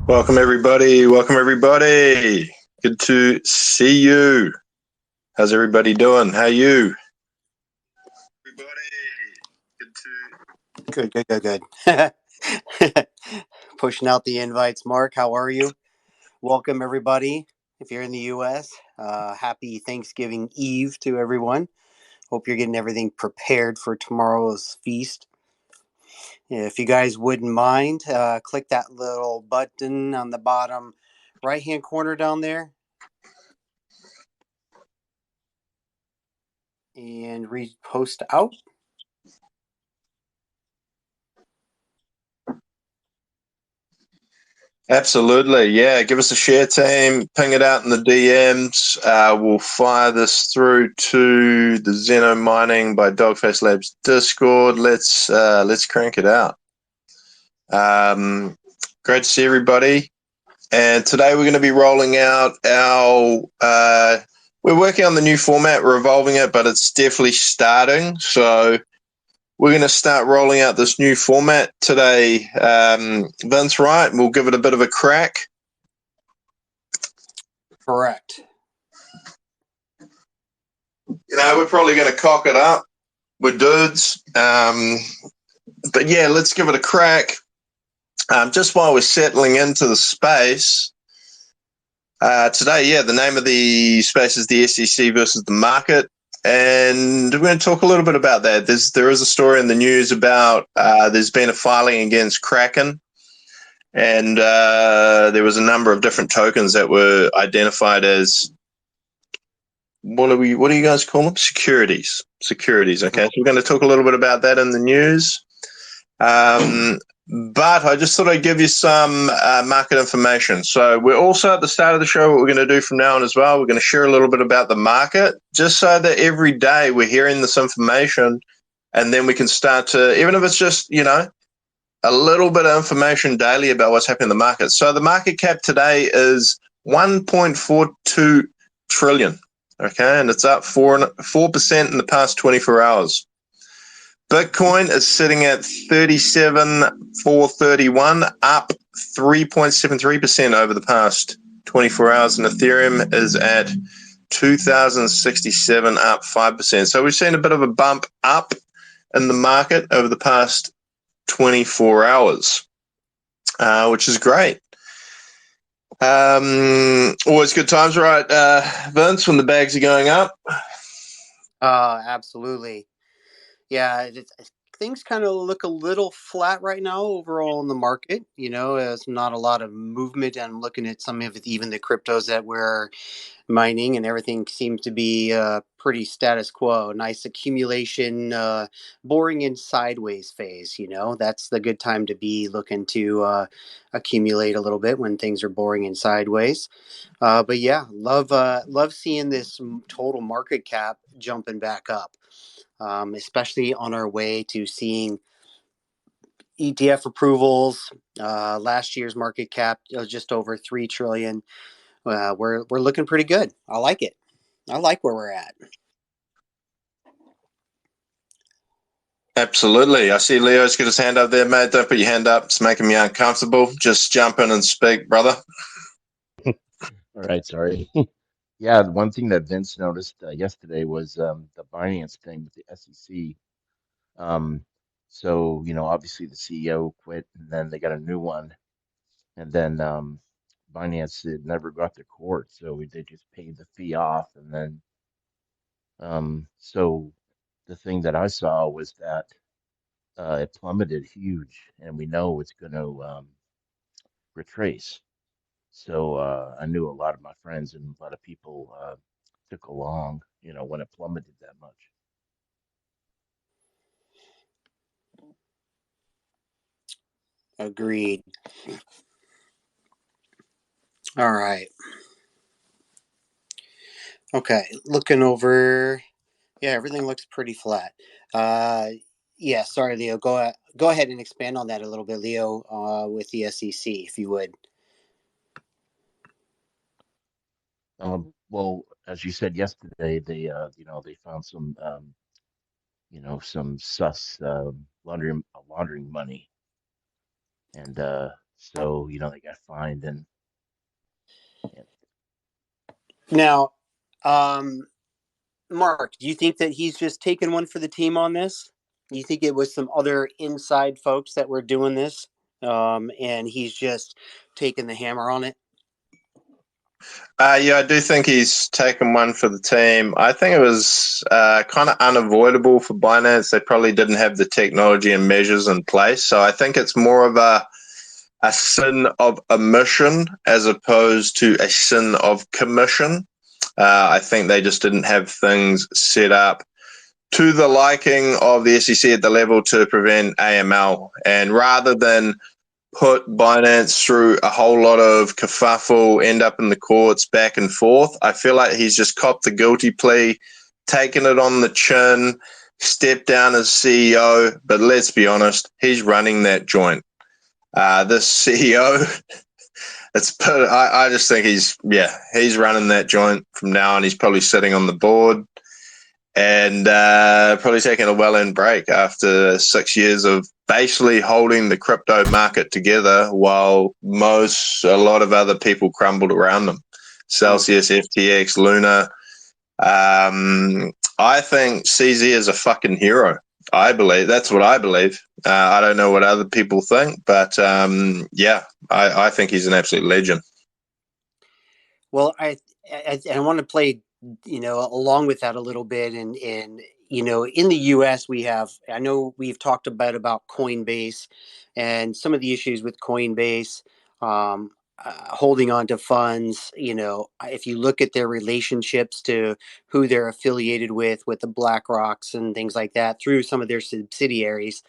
Welcome everybody. Welcome everybody. Good to see you. How's everybody doing? How are you? Good, good, good, good. Pushing out the invites, Mark. How are you? Welcome, everybody. If you're in the U.S., happy Thanksgiving Eve to everyone. Hope you're getting everything prepared for tomorrow's feast. If you guys wouldn't mind, click that little button on the bottom right hand corner down there and repost out. Absolutely. Yeah. Give us a share, team. Ping it out in the DMs. We'll fire this through to the Xeno Mining by Dogface Labs Discord. Let's crank it out. Great to see everybody. And today we're going to be rolling out our. We're working on the new format. We're evolving it, but it's definitely starting. So we're going to start rolling out this new format today. Vince, right? We'll give it a bit of a crack. Correct. We're probably going to cock it up. We're dudes. But yeah, let's give it a crack. Just while we're settling into the space, today, the name of the space is the SEC versus the market. And we're going to talk a little bit about that. There is a story in the news about there's been a filing against Kraken, and there was a number of different tokens that were identified as what do you guys call them? Securities. Okay, so we're going to talk a little bit about that in the news. But I just thought I'd give you some market information. So we're also at the start of the show, what we're going to do from now on as well, we're going to share a little bit about the market, just so that every day we're hearing this information, and then we can start to, even if it's just, a little bit of information daily about what's happening in the market. So the market cap today is 1.42 trillion, okay, and it's up 4% in the past 24 hours. Bitcoin is sitting at 37,431, up 3.73% over the past 24 hours, and Ethereum is at 2,067, up 5%. So we've seen a bit of a bump up in the market over the past 24 hours, which is great. Always good times, right, Vince, when the bags are going up? Absolutely. Yeah, things kind of look a little flat right now overall in the market. There's not a lot of movement. I'm looking at some of even the cryptos that we're mining, and everything seems to be pretty status quo. Nice accumulation, boring in sideways phase. That's the good time to be looking to accumulate a little bit when things are boring in sideways. But yeah, love seeing this total market cap jumping back up, especially on our way to seeing ETF approvals. Last year's market cap was just over 3 trillion. We're looking pretty good. I like it. I like where we're at. Absolutely. I see Leo's got his hand up there, mate. Don't put your hand up. It's making me uncomfortable. Just jump in and speak, brother. All right, sorry. Yeah, the one thing that Vince noticed yesterday was the Binance thing with the SEC. Um, so, obviously the CEO quit, and then they got a new one, and then Binance never got to court, so they just paid the fee off, and then so the thing that I saw was that it plummeted huge, and we know it's going to retrace. So I knew a lot of my friends and a lot of people took along, when it plummeted that much. Agreed. All right. Okay. Looking over. Yeah, everything looks pretty flat. Uh, yeah. Sorry, Leo. Go ahead and expand on that a little bit, Leo, with the SEC, if you would. Well, as you said yesterday, they found some, some sus laundering money, and So, they got fined and Now, um, Mark, do you think that he's just taking one for the team on this? Do you think it was some other inside folks that were doing this, and he's just taking the hammer on it? Yeah, I do think he's taken one for the team. I think it was kind of unavoidable for Binance. They probably didn't have the technology and measures in place. So I think it's more of a sin of omission as opposed to a sin of commission. I think they just didn't have things set up to the liking of the SEC at the level to prevent AML. And rather than put Binance through a whole lot of kerfuffle, end up in the courts back and forth, I feel like he's just copped the guilty plea, taken it on the chin, stepped down as CEO. But let's be honest, he's running that joint. This CEO, I just think he's running that joint from now on. He's probably sitting on the board and probably taking a well-earned break after 6 years of basically holding the crypto market together while a lot of other people crumbled around them. Celsius, FTX, Luna. I think CZ is a fucking hero. I believe that's what I believe. I don't know what other people think, but I think he's an absolute legend. Well, I want to play, along with that a little bit, and in the U.S. I know we've talked about Coinbase and some of the issues with Coinbase, holding on to funds. If you look at their relationships to who they're affiliated with the BlackRocks and things like that through some of their subsidiaries,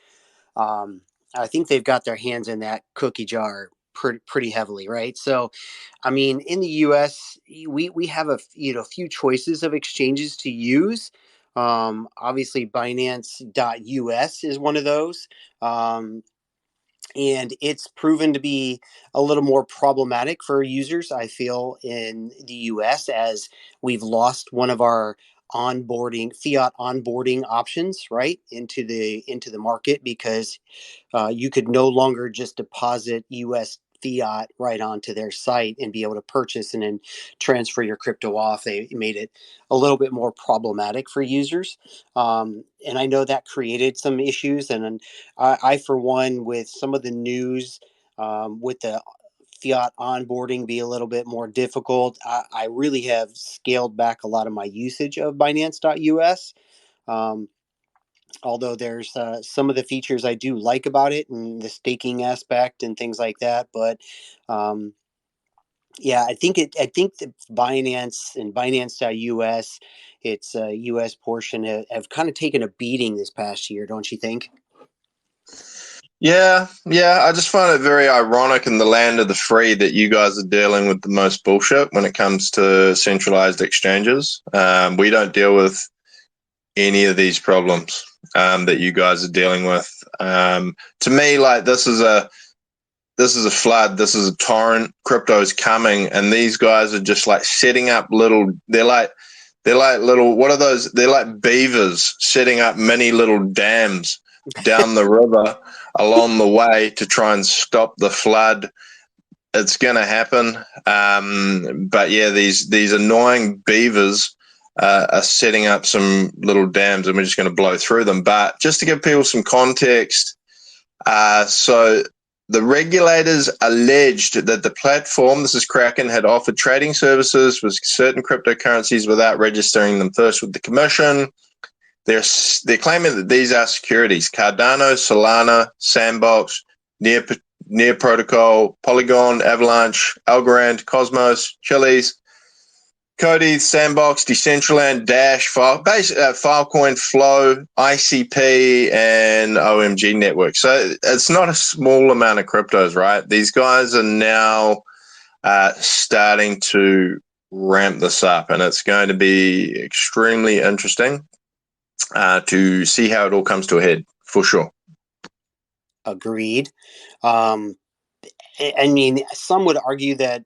um, I think they've got their hands in that cookie jar pretty heavily, right? So, I mean, in the U.S., we have a few choices of exchanges to use. Obviously, Binance.us is one of those. And it's proven to be a little more problematic for users, I feel, in the US, as we've lost one of our fiat onboarding options, right, into the market, because you could no longer just deposit US fiat right onto their site and be able to purchase and then transfer your crypto off. They made it a little bit more problematic for users. And I know that created some issues. And for one, with some of the news, with the fiat onboarding be a little bit more difficult, I really have scaled back a lot of my usage of Binance.us. Um, Although there's some of the features I do like about it and the staking aspect and things like that. But um, yeah, I think that Binance and Binance.us, its US portion, have kind of taken a beating this past year, don't you think? Yeah, yeah. I just find it very ironic in the land of the free that you guys are dealing with the most bullshit when it comes to centralized exchanges. We don't deal with any of these problems that you guys are dealing with. To me, like this is a flood. This is a torrent. Crypto's coming, and these guys are just like setting up little. They're like little. What are those? They're like beavers setting up mini little dams down the river along the way to try and stop the flood. It's going to happen. But yeah, these annoying beavers are setting up some little dams, and we're just going to blow through them. But just to give people some context, so the regulators alleged that the platform, this is Kraken, had offered trading services for certain cryptocurrencies without registering them first with the commission. They're claiming that these are securities: Cardano, Solana, Sandbox, Near Protocol, Polygon, Avalanche, Algorand, Cosmos, Chiliz, Cody, Sandbox, Decentraland, Dash, Filecoin, Flow, ICP, and OMG Network. So it's not a small amount of cryptos, right? These guys are now starting to ramp this up, and it's going to be extremely interesting to see how it all comes to a head, for sure. Agreed. Um, I mean, some would argue that,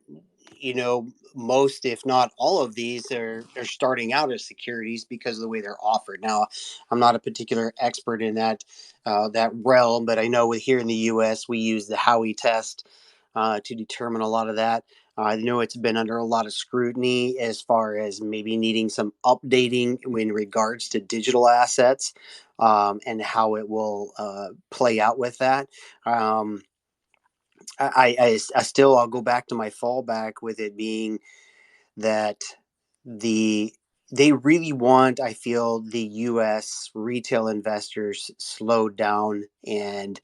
most, if not all of these, are starting out as securities because of the way they're offered. Now, I'm not a particular expert in that realm, but I know here in the U.S. we use the Howey test, to determine a lot of that. I know it's been under a lot of scrutiny as far as maybe needing some updating in regards to digital assets, and how it will play out with that. Um, I still, I'll go back to my fallback with it being that the they really want, I feel, the U.S. retail investors slowed down and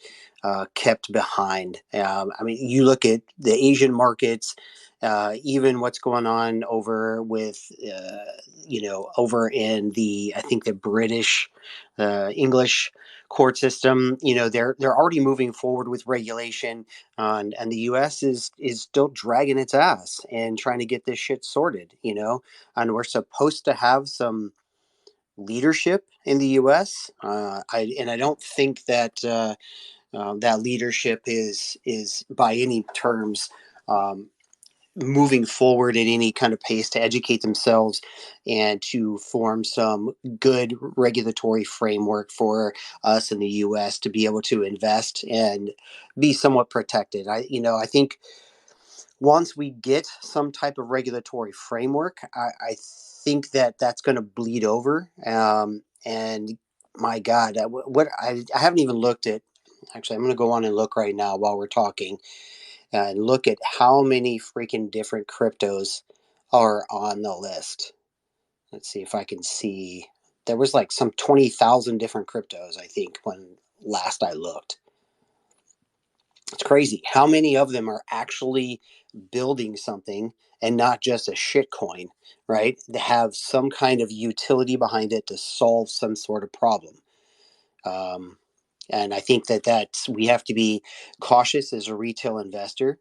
kept behind. I mean, you look at the Asian markets, even what's going on over with, over in the, I think the British English court system. They're already moving forward with regulation, and the U.S. is still dragging its ass and trying to get this shit sorted. And we're supposed to have some leadership in the U.S. I don't think that that leadership is by any terms um, moving forward at any kind of pace to educate themselves and to form some good regulatory framework for us in the U.S. to be able to invest and be somewhat protected. I think once we get some type of regulatory framework, I think that that's going to bleed over. And my God, I haven't even looked at. Actually, I'm going to go on and look right now while we're talking and look at how many freaking different cryptos are on the list. Let's see if I can see. There was like some 20,000 different cryptos, I think, when last I looked. It's crazy. How many of them are actually building something and not just a shit coin, right? They have some kind of utility behind it to solve some sort of problem. Um, and I think that's we have to be cautious as a retail investor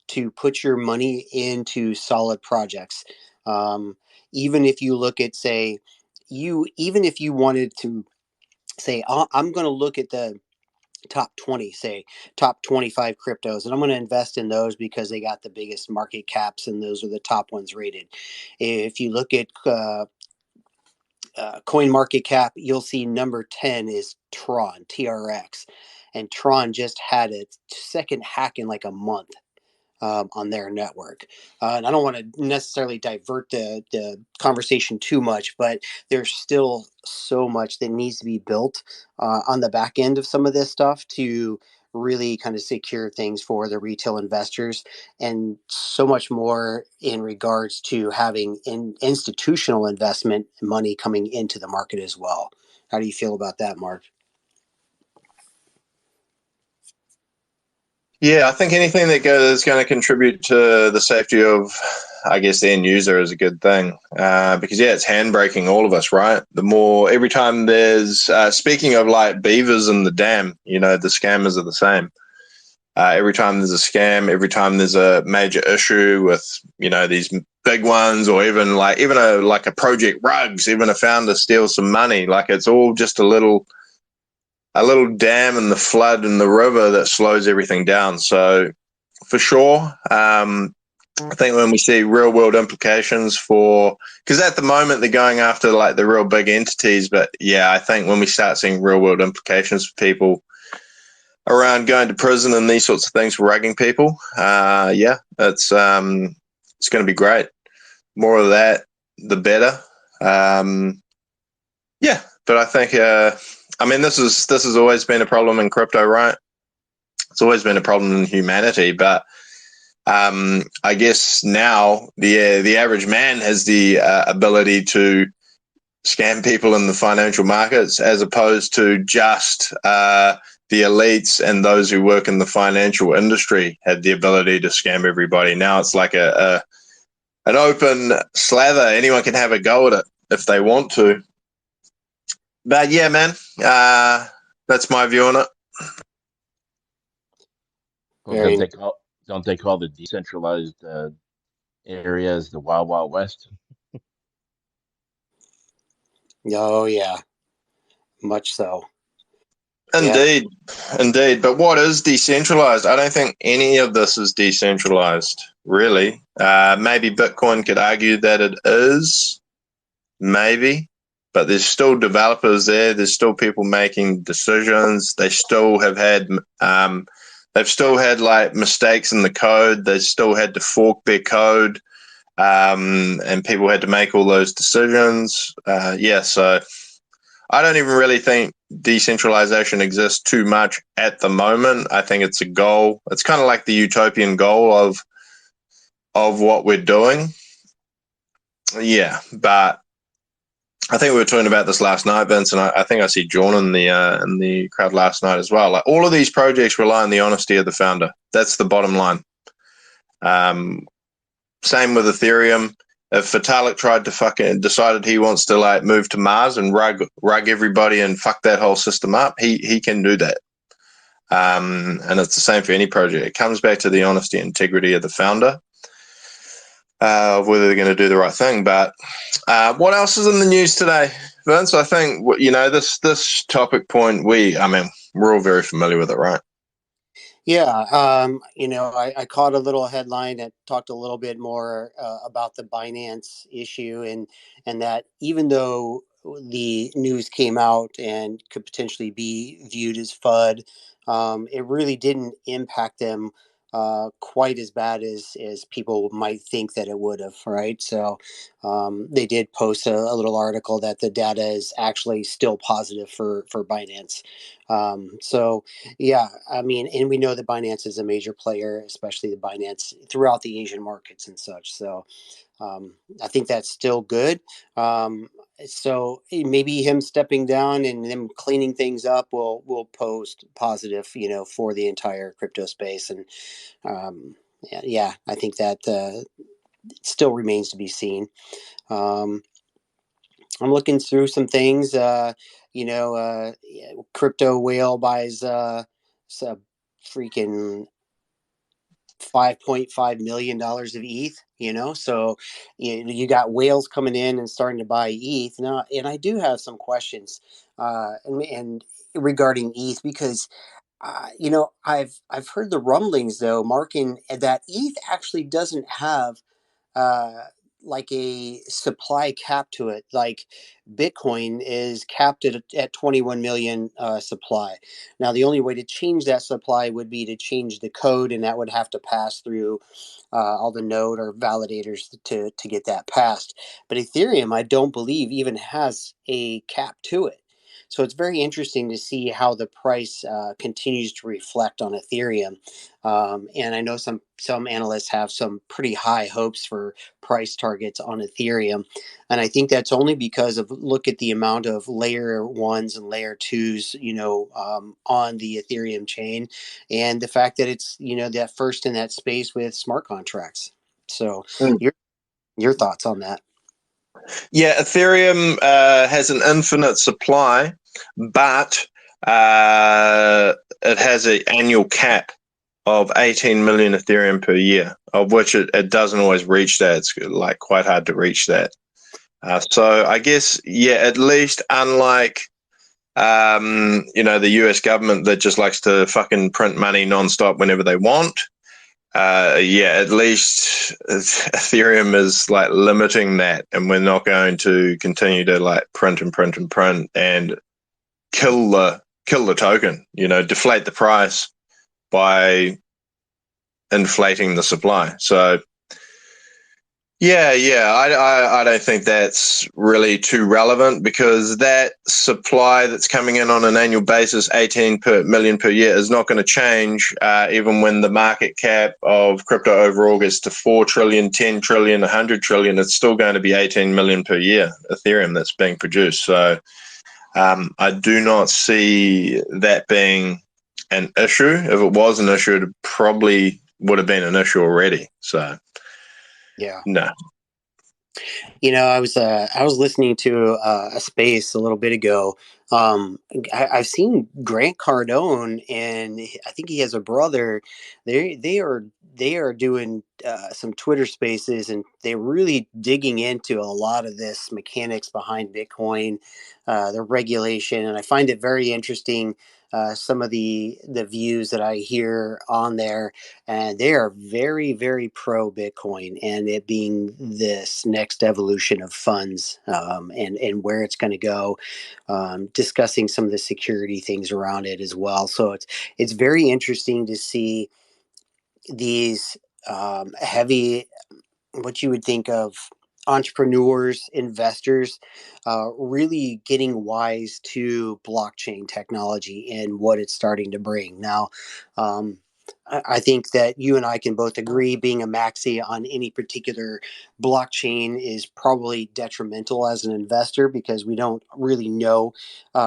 to put your money into solid projects. Um, even if you look at, say, even if you wanted to say, I'm going to look at the top 20, say top 25 cryptos, and I'm going to invest in those because they got the biggest market caps and those are the top ones rated. If you look at coin market cap, you'll see number 10 is Tron, TRX, and Tron just had its second hack in like a month on their network. And I don't want to necessarily divert the conversation too much, but there's still so much that needs to be built on the back end of some of this stuff to really kind of secure things for the retail investors, and so much more in regards to having institutional investment money coming into the market as well. How do you feel about that, Mark? Yeah, I think anything that is going to contribute to the safety of, I guess, the end user is a good thing. Because, yeah, it's handbraking all of us, right? The more, every time there's, speaking of like beavers in the dam, the scammers are the same. Every time there's a scam, every time there's a major issue with, these big ones, or even a Project Rugs, even a founder steals some money, like it's all just a little dam in the flood in the river that slows everything down. So for sure, I think when we see real world implications because at the moment they're going after like the real big entities, but yeah, I think when we start seeing real world implications for people around going to prison and these sorts of things for ragging people, yeah, it's going to be great. More of that, the better. Yeah, but I think this has always been a problem in crypto, right? It's always been a problem in humanity, but I guess now the average man has the ability to scam people in the financial markets, as opposed to just the elites and those who work in the financial industry had the ability to scam everybody. Now it's like an open slather. Anyone can have a go at it if they want to. But yeah, man, that's my view on it. Well, don't they call the decentralized areas the Wild Wild West? Oh yeah, much so. Yeah. Indeed, indeed. But what is decentralized? I don't think any of this is decentralized, really. Maybe Bitcoin could argue that it is, maybe, but there's still developers there. There's still people making decisions. They still have had They've still had like mistakes in the code. They still had to fork their code, and people had to make all those decisions. So I don't even really think decentralization exists too much at the moment. I think it's a goal. It's kind of like the utopian goal of what we're doing. Yeah, but I think we were talking about this last night, Vince, and I think I see John in the crowd last night as well. Like all of these projects rely on the honesty of the founder. That's the bottom line. Um, Same with Ethereum. If Vitalik tried to fucking decided he wants to like move to Mars and rug everybody and fuck that whole system up, he can do that. And it's the same for any project. It comes back to the honesty and integrity of the founder, of whether they're going to do the right thing. But what else is in the news today, Vince? I think this topic point. We're all very familiar with it, right? Yeah, I caught a little headline that talked a little bit more about the Binance issue, and that even though the news came out and could potentially be viewed as FUD, it really didn't impact them quite as bad as people might think that it would have, right? So they did post a little article that the data is actually still positive for Binance. So yeah, I mean, and we know that Binance is a major player, especially the Binance throughout the Asian markets and such. So I think that's still good. So maybe him stepping down and them cleaning things up will post positive, for the entire crypto space. And yeah, I think that still remains to be seen. Um, I'm looking through some things. Crypto whale buys some freaking $5.5 million of ETH. So you got whales coming in and starting to buy ETH now. And I do have some questions, and regarding ETH because I've heard the rumblings though, Mark, that ETH actually doesn't have uh, like a supply cap to it. Like Bitcoin is capped at 21 million supply. Now, the only way to change that supply would be to change the code, and that would have to pass through all the node or validators to get that passed. But Ethereum, I don't believe, even has a cap to it. So it's very interesting to see how the price continues to reflect on Ethereum. And I know some analysts have some pretty high hopes for price targets on Ethereum, and I think that's only because of look at the amount of layer ones and layer twos, on the Ethereum chain, and the fact that it's that first in that space with smart contracts. So your thoughts on that? Yeah, Ethereum has an infinite supply, but it has an annual cap of 18 million Ethereum per year, of which it doesn't always reach that. It's like quite hard to reach that. So I guess, yeah, at least unlike, the US government that just likes to fucking print money nonstop whenever they want. At least Ethereum is like limiting that, and we're not going to continue to like print and print and print and kill the token. Deflate the price by inflating the supply. So I don't think that's really too relevant because that supply that's coming in on an annual basis, 18 per million per year, is not going to change even when the market cap of crypto overall gets to 4 trillion, 10 trillion, 100 trillion. It's still going to be 18 million per year Ethereum that's being produced. So I do not see that being an issue. If it was an issue, it probably would have been an issue already. So Yeah. no. I was listening to a space a little bit ago. I've seen Grant Cardone, and I think he has a brother. They are doing some Twitter spaces, and they're really digging into a lot of this mechanics behind Bitcoin, the regulation, and I find it very interesting. Some of the views that I hear on there, and they are very, very pro Bitcoin and it being this next evolution of funds, and where it's going to go. discussing some of the security things around it as well. So it's very interesting to see these heavy, what you would think of, entrepreneurs, investors, really getting wise to blockchain technology and what it's starting to bring. Now, um, I think that you and I can both agree being a maxi on any particular blockchain is probably detrimental as an investor because we don't really know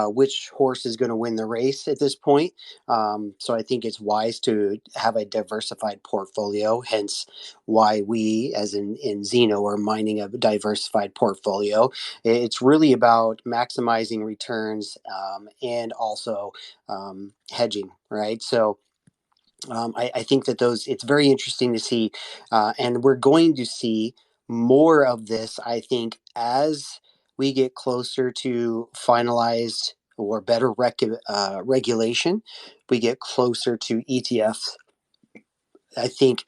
which horse is going to win the race at this point. So I think it's wise to have a diversified portfolio, hence why we, as in Zeno, are mining a diversified portfolio. It's really about maximizing returns and also hedging, right? So I think that it's very interesting to see, and we're going to see more of this, I think, as we get closer to finalized or better regulation, we get closer to ETFs. I think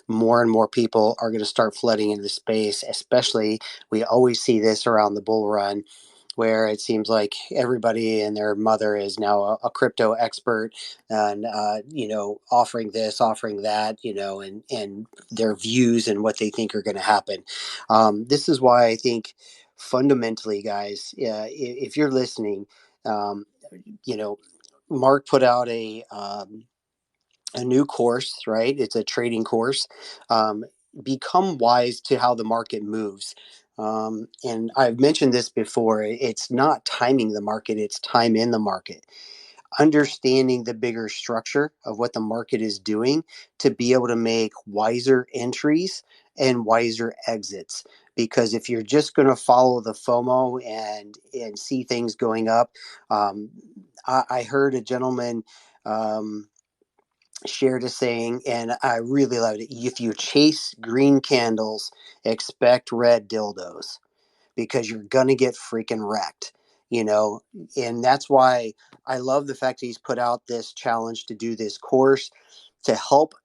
more and more people are going to start flooding into space, especially we always see this around the bull run where it seems like everybody and their mother is now a crypto expert and offering this, offering that, and their views and what they think are going to happen. This is why I think fundamentally, guys, if you're listening, um, you know Mark put out a new course, right? It's a trading course. Um, Become wise to how the market moves. And I've mentioned this before. It's not timing the market, it's time in the market. Understanding the bigger structure of what the market is doing to be able to make wiser entries and wiser exits. Because if you're just going to follow the FOMO and see things going up, um, I heard a gentleman shared a saying, and I really loved it. If you chase green candles, expect red dildos because you're gonna get freaking wrecked, you know. And that's why I love the fact that he's put out this challenge to do this course to help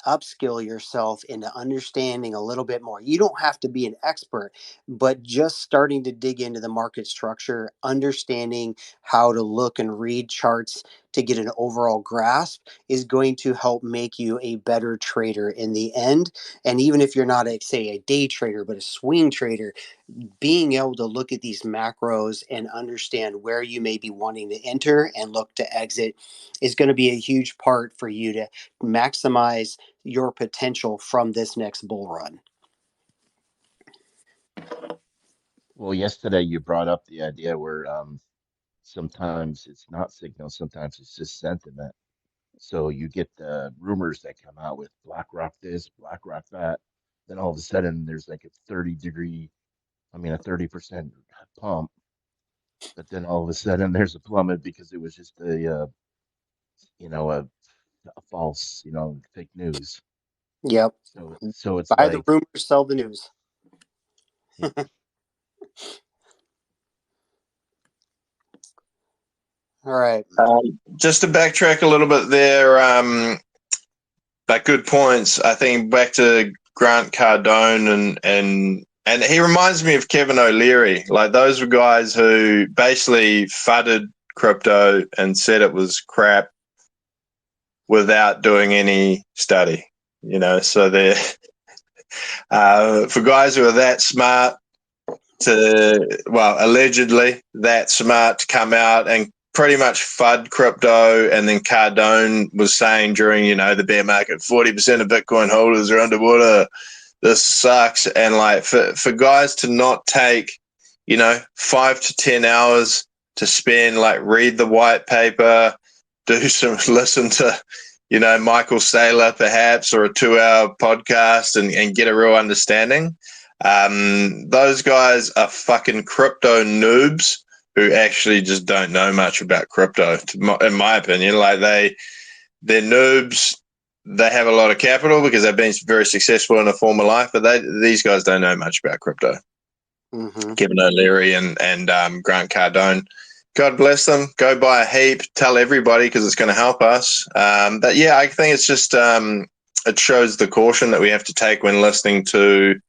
upskill yourself into understanding a little bit more. You don't have to be an expert, but just starting to dig into the market structure, understanding how to look and read charts to get an overall grasp is going to help make you a better trader in the end. And even if you're not say a day trader, but a swing trader, being able to look at these macros and understand where you may be wanting to enter and look to exit is going to be a huge part for you to maximize your potential from this next bull run. Well, yesterday you brought up the idea where sometimes it's not signal, sometimes it's just sentiment. So you get the rumors that come out with BlackRock this, BlackRock that. Then all of a sudden there's like a 30% pump. But then all of a sudden there's a plummet because it was just you know, a, a false, fake news. Yep. So it's Buy the like, rumors, sell the news. yeah. All right. Just to backtrack a little bit there, but good points. I think back to Grant Cardone and he reminds me of Kevin O'Leary. Like those were guys who basically fudded crypto and said it was crap without doing any study. So they're for guys who are that smart allegedly that smart to come out and pretty much FUD crypto. And then Cardone was saying during, the bear market, 40% of Bitcoin holders are underwater. This sucks. And like for guys to not take, 5 to 10 hours to spend, like read the white paper, listen to, Michael Saylor perhaps, or a 2-hour podcast and get a real understanding. Those guys are fucking crypto noobs who actually just don't know much about crypto, in my opinion. Like they're noobs. They have a lot of capital because they've been very successful in a former life, but these guys don't know much about crypto. Mm-hmm. Kevin O'Leary and Grant Cardone. God bless them. Go buy a heap. Tell everybody because it's going to help us. But yeah, I think it's just it shows the caution that we have to take when listening to,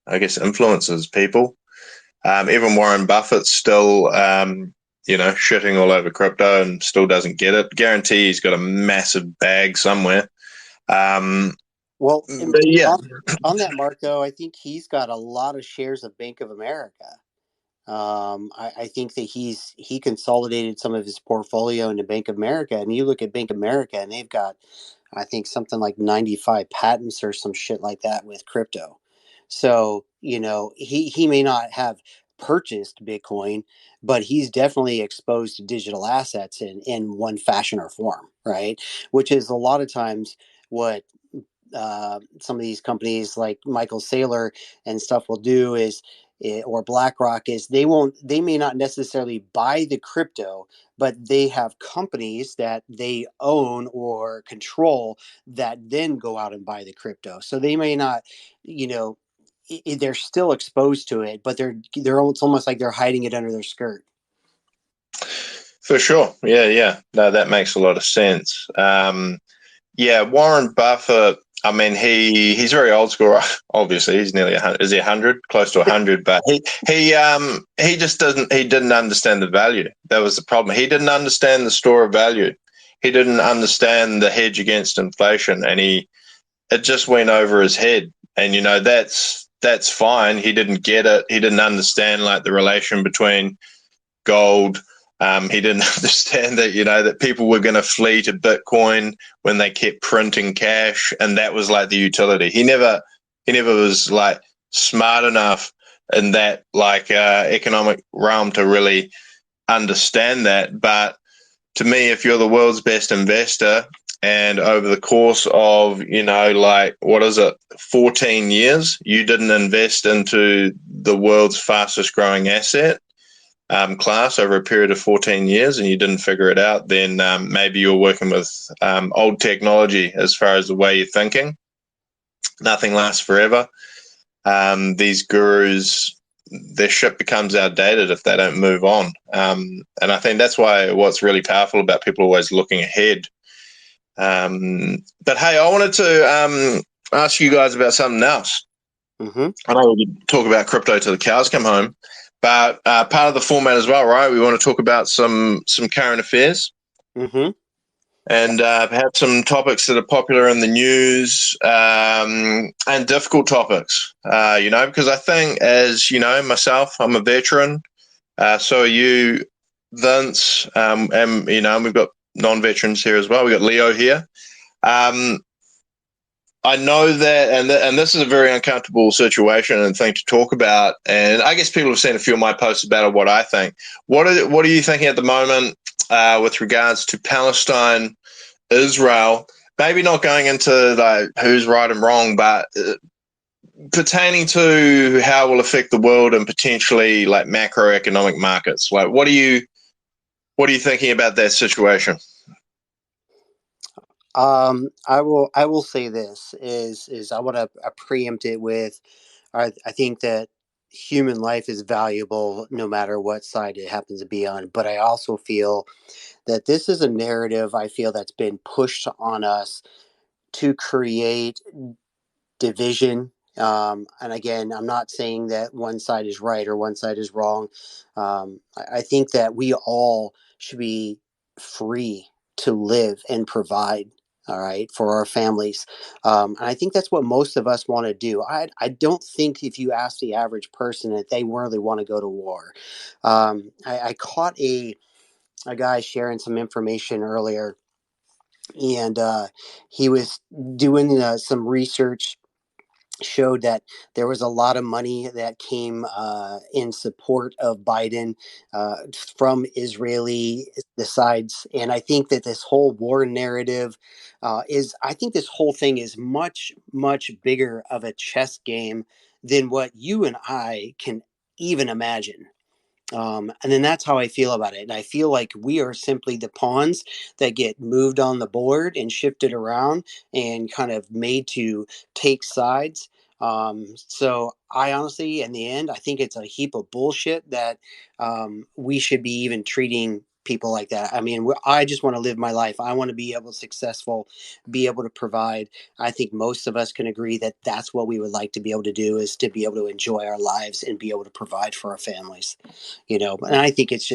I guess, influencers, people. Even Warren Buffett still shitting all over crypto and still doesn't get it. Guarantee he's got a massive bag somewhere. Well, But yeah, on that, Marco, I think he's got a lot of shares of Bank of America. I think that he consolidated some of his portfolio into Bank of America, and you look at Bank of America, and they've got, I think, something like 95 patents or some shit like that with crypto. So he may not have purchased Bitcoin, but he's definitely exposed to digital assets in one fashion or form, right? Which is a lot of times what some of these companies like Michael Saylor and stuff will do is or BlackRock is they may not necessarily buy the crypto, but they have companies that they own or control that then go out and buy the crypto. So they may not, you know, they're still exposed to it, but it's almost like they're hiding it under their skirt. for sure. Yeah. No, that makes a lot of sense. Yeah, Warren Buffett. I mean, he's very old school. Obviously, he's nearly 100. Is he 100? Close to 100. But he just doesn't. He didn't understand the value. That was the problem. He didn't understand the store of value. He didn't understand the hedge against inflation, and it just went over his head. And that's fine. He didn't get it. He didn't understand like the relation between gold. He didn't understand that that people were going to flee to Bitcoin when they kept printing cash, and that was like the utility. He never was like smart enough in that like economic realm to really understand that. But to me, if you're the world's best investor, and over the course of like what is it, 14 years, you didn't invest into the world's fastest growing asset class over a period of 14 years and you didn't figure it out, then maybe you're working with old technology as far as the way you're thinking. Nothing lasts forever. These gurus, their ship becomes outdated if they don't move on. And I think that's what's really powerful about people always looking ahead. But hey, I wanted to ask you guys about something else. Mm-hmm. I know we could talk about crypto till the cows come home, but part of the format as well, right? We want to talk about some current affairs Mm-hmm. and perhaps some topics that are popular in the news and difficult topics. Because I think, as you know, myself, I'm a veteran. So are you, Vince, and we've got non-veterans here as well. We've got Leo here. I know that, and this is a very uncomfortable situation and thing to talk about. And I guess people have seen a few of my posts about it, what I think. What are you thinking at the moment with regards to Palestine, Israel? Maybe not going into like who's right and wrong, but pertaining to how it will affect the world and potentially like macroeconomic markets. Like, what are you thinking about that situation? I will say this is I want to preempt it with I think that human life is valuable no matter what side it happens to be on, but I also feel that this is a narrative I feel that's been pushed on us to create division. And again, I'm not saying that one side is right or one side is wrong. I think that we all should be free to live and provide. All right, for our families. And I think that's what most of us want to do. I don't think if you ask the average person that they really want to go to war. I caught a guy sharing some information earlier, and he was doing some research, showed that there was a lot of money that came in support of Biden from Israeli the sides. And I think that this whole war narrative I think this whole thing is much, much bigger of a chess game than what you and I can even imagine. And then that's how I feel about it. And I feel like we are simply the pawns that get moved on the board and shifted around and kind of made to take sides. So I honestly, in the end, I think it's a heap of bullshit that we should be even treating people like that. I mean, I just want to live my life. I want to be able to successful, be able to provide. I think most of us can agree that that's what we would like to be able to do, is to be able to enjoy our lives and be able to provide for our families, you know. And I think it's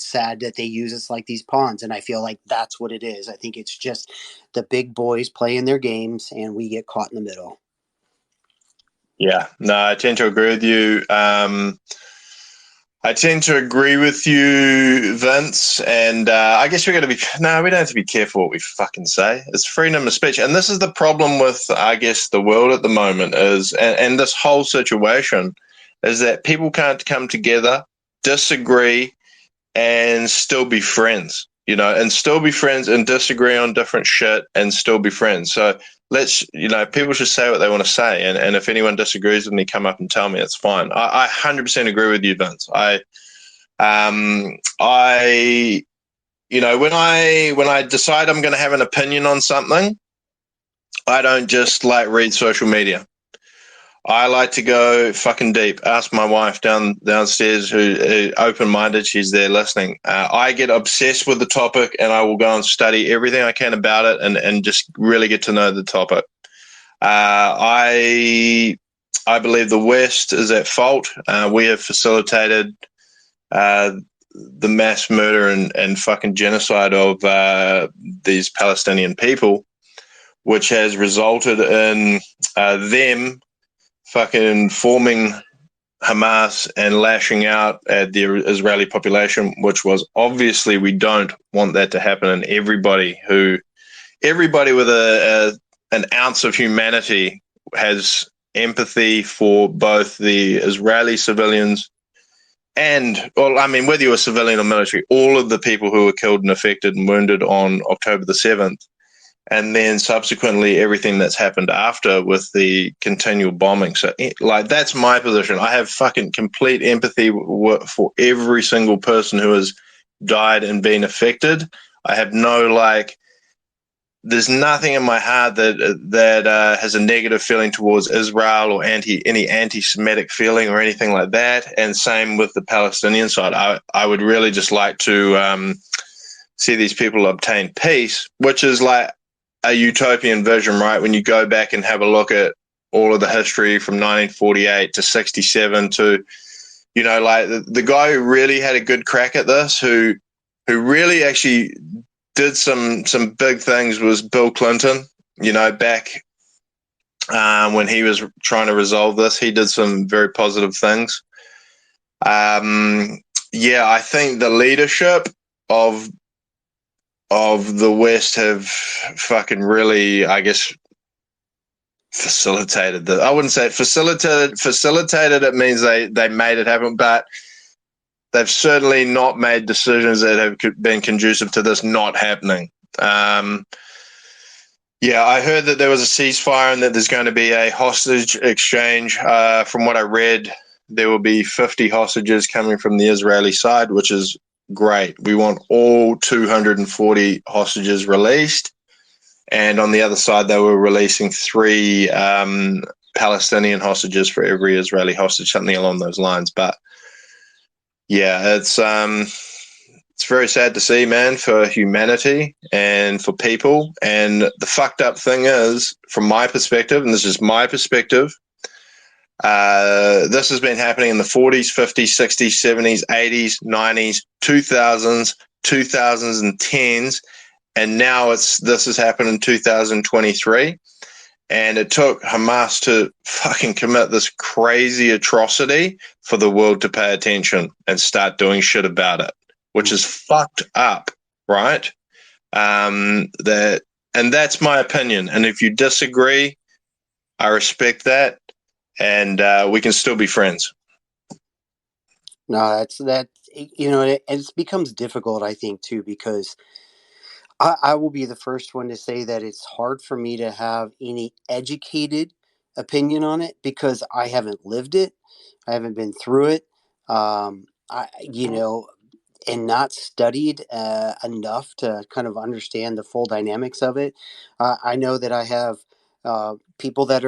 sad that they use us like these pawns. And I feel like that's what it is. I think it's just the big boys playing their games and we get caught in the middle. Yeah, no, I tend to agree with you. I tend to agree with you, Vince, and I guess we don't have to be careful what we fucking say. It's freedom of speech, and this is the problem with, I guess, the world at the moment and this whole situation is that people can't come together, disagree, and still be friends, and still be friends and disagree on different shit and still be friends. So people should say what they want to say. And if anyone disagrees with me, come up and tell me. It's fine. I 100% agree with you, Vince. When I decide I'm going to have an opinion on something, I don't just like read social media. I like to go fucking deep. Ask my wife downstairs, who open-minded. She's there listening. I get obsessed with the topic, and I will go and study everything I can about it, and just really get to know the topic. I believe the West is at fault. We have facilitated the mass murder and fucking genocide of these Palestinian people, which has resulted in them fucking forming Hamas and lashing out at the Israeli population, which was obviously, we don't want that to happen. And everybody with an ounce of humanity has empathy for both the Israeli civilians and, well, I mean, whether you're a civilian or military, all of the people who were killed and affected and wounded on October the 7th. And then subsequently everything that's happened after with the continual bombing. So, like, that's my position. I have fucking complete empathy for every single person who has died and been affected. I have there's nothing in my heart that has a negative feeling towards Israel or any anti-Semitic feeling or anything like that. And same with the Palestinian side. I would really just like to see these people obtain peace, which is like a utopian vision, right? When you go back and have a look at all of the history from 1948 to 67 to, the guy who really had a good crack at this, who really actually did some big things, was Bill Clinton. Back when he was trying to resolve this, he did some very positive things. I think the leadership of the West have fucking really, I guess, facilitated I wouldn't say facilitated. It means they made it happen, but they've certainly not made decisions that have been conducive to this not happening. I heard that there was a ceasefire and that there's going to be a hostage exchange. From what I read, there will be 50 hostages coming from the Israeli side, which is great. We want all 240 hostages released. And on the other side, they were releasing 3 Palestinian hostages for every Israeli hostage, something along those lines. But yeah, it's very sad to see, man, for humanity and for people. And the fucked up thing is, from my perspective, and this is my perspective, this has been happening in the 40s, 50s, 60s, 70s, 80s, 90s, 2000s, 2010s, and now this has happened in 2023. And it took Hamas to fucking commit this crazy atrocity for the world to pay attention and start doing shit about it, which is fucked up, right? And that's my opinion. And if you disagree, I respect that, and we can still be friends. No, it becomes difficult, I think, too, because I will be the first one to say that it's hard for me to have any educated opinion on it because I haven't lived it. I haven't been through it. And not studied enough to kind of understand the full dynamics of it. I know that I have people that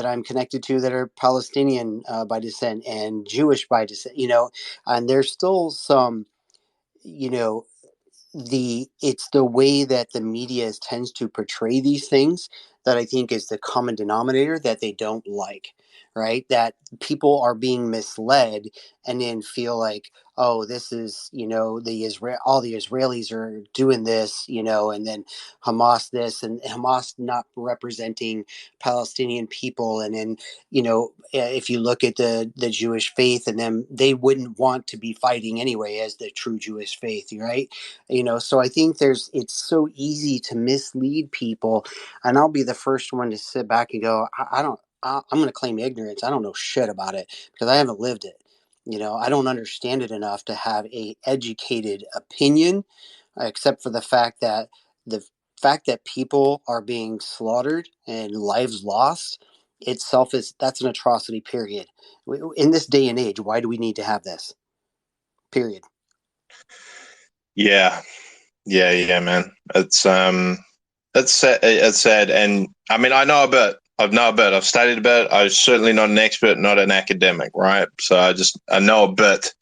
I'm connected to that are Palestinian by descent and Jewish by descent, and there's still some you know, it's the way that the media tends to portray these things that I think is the common denominator that they don't like, right? That people are being misled and then feel like, oh, this is, all the Israelis are doing this, and then Hamas this and Hamas not representing Palestinian people. And then, if you look at the Jewish faith and them, they wouldn't want to be fighting anyway as the true Jewish faith, right? So I think it's so easy to mislead people, and I'll be the first one to sit back and go, I don't I'm going to claim ignorance. I don't know shit about it because I haven't lived it. I don't understand it enough to have a educated opinion, except for the fact that people are being slaughtered and lives lost itself that's an atrocity, period. In this day and age, why do we need to have this, period? Yeah, yeah, man. It's sad, and I mean, I know a bit. I've know a bit. I've studied a bit. I'm certainly not an expert, not an academic, right? So I know a bit,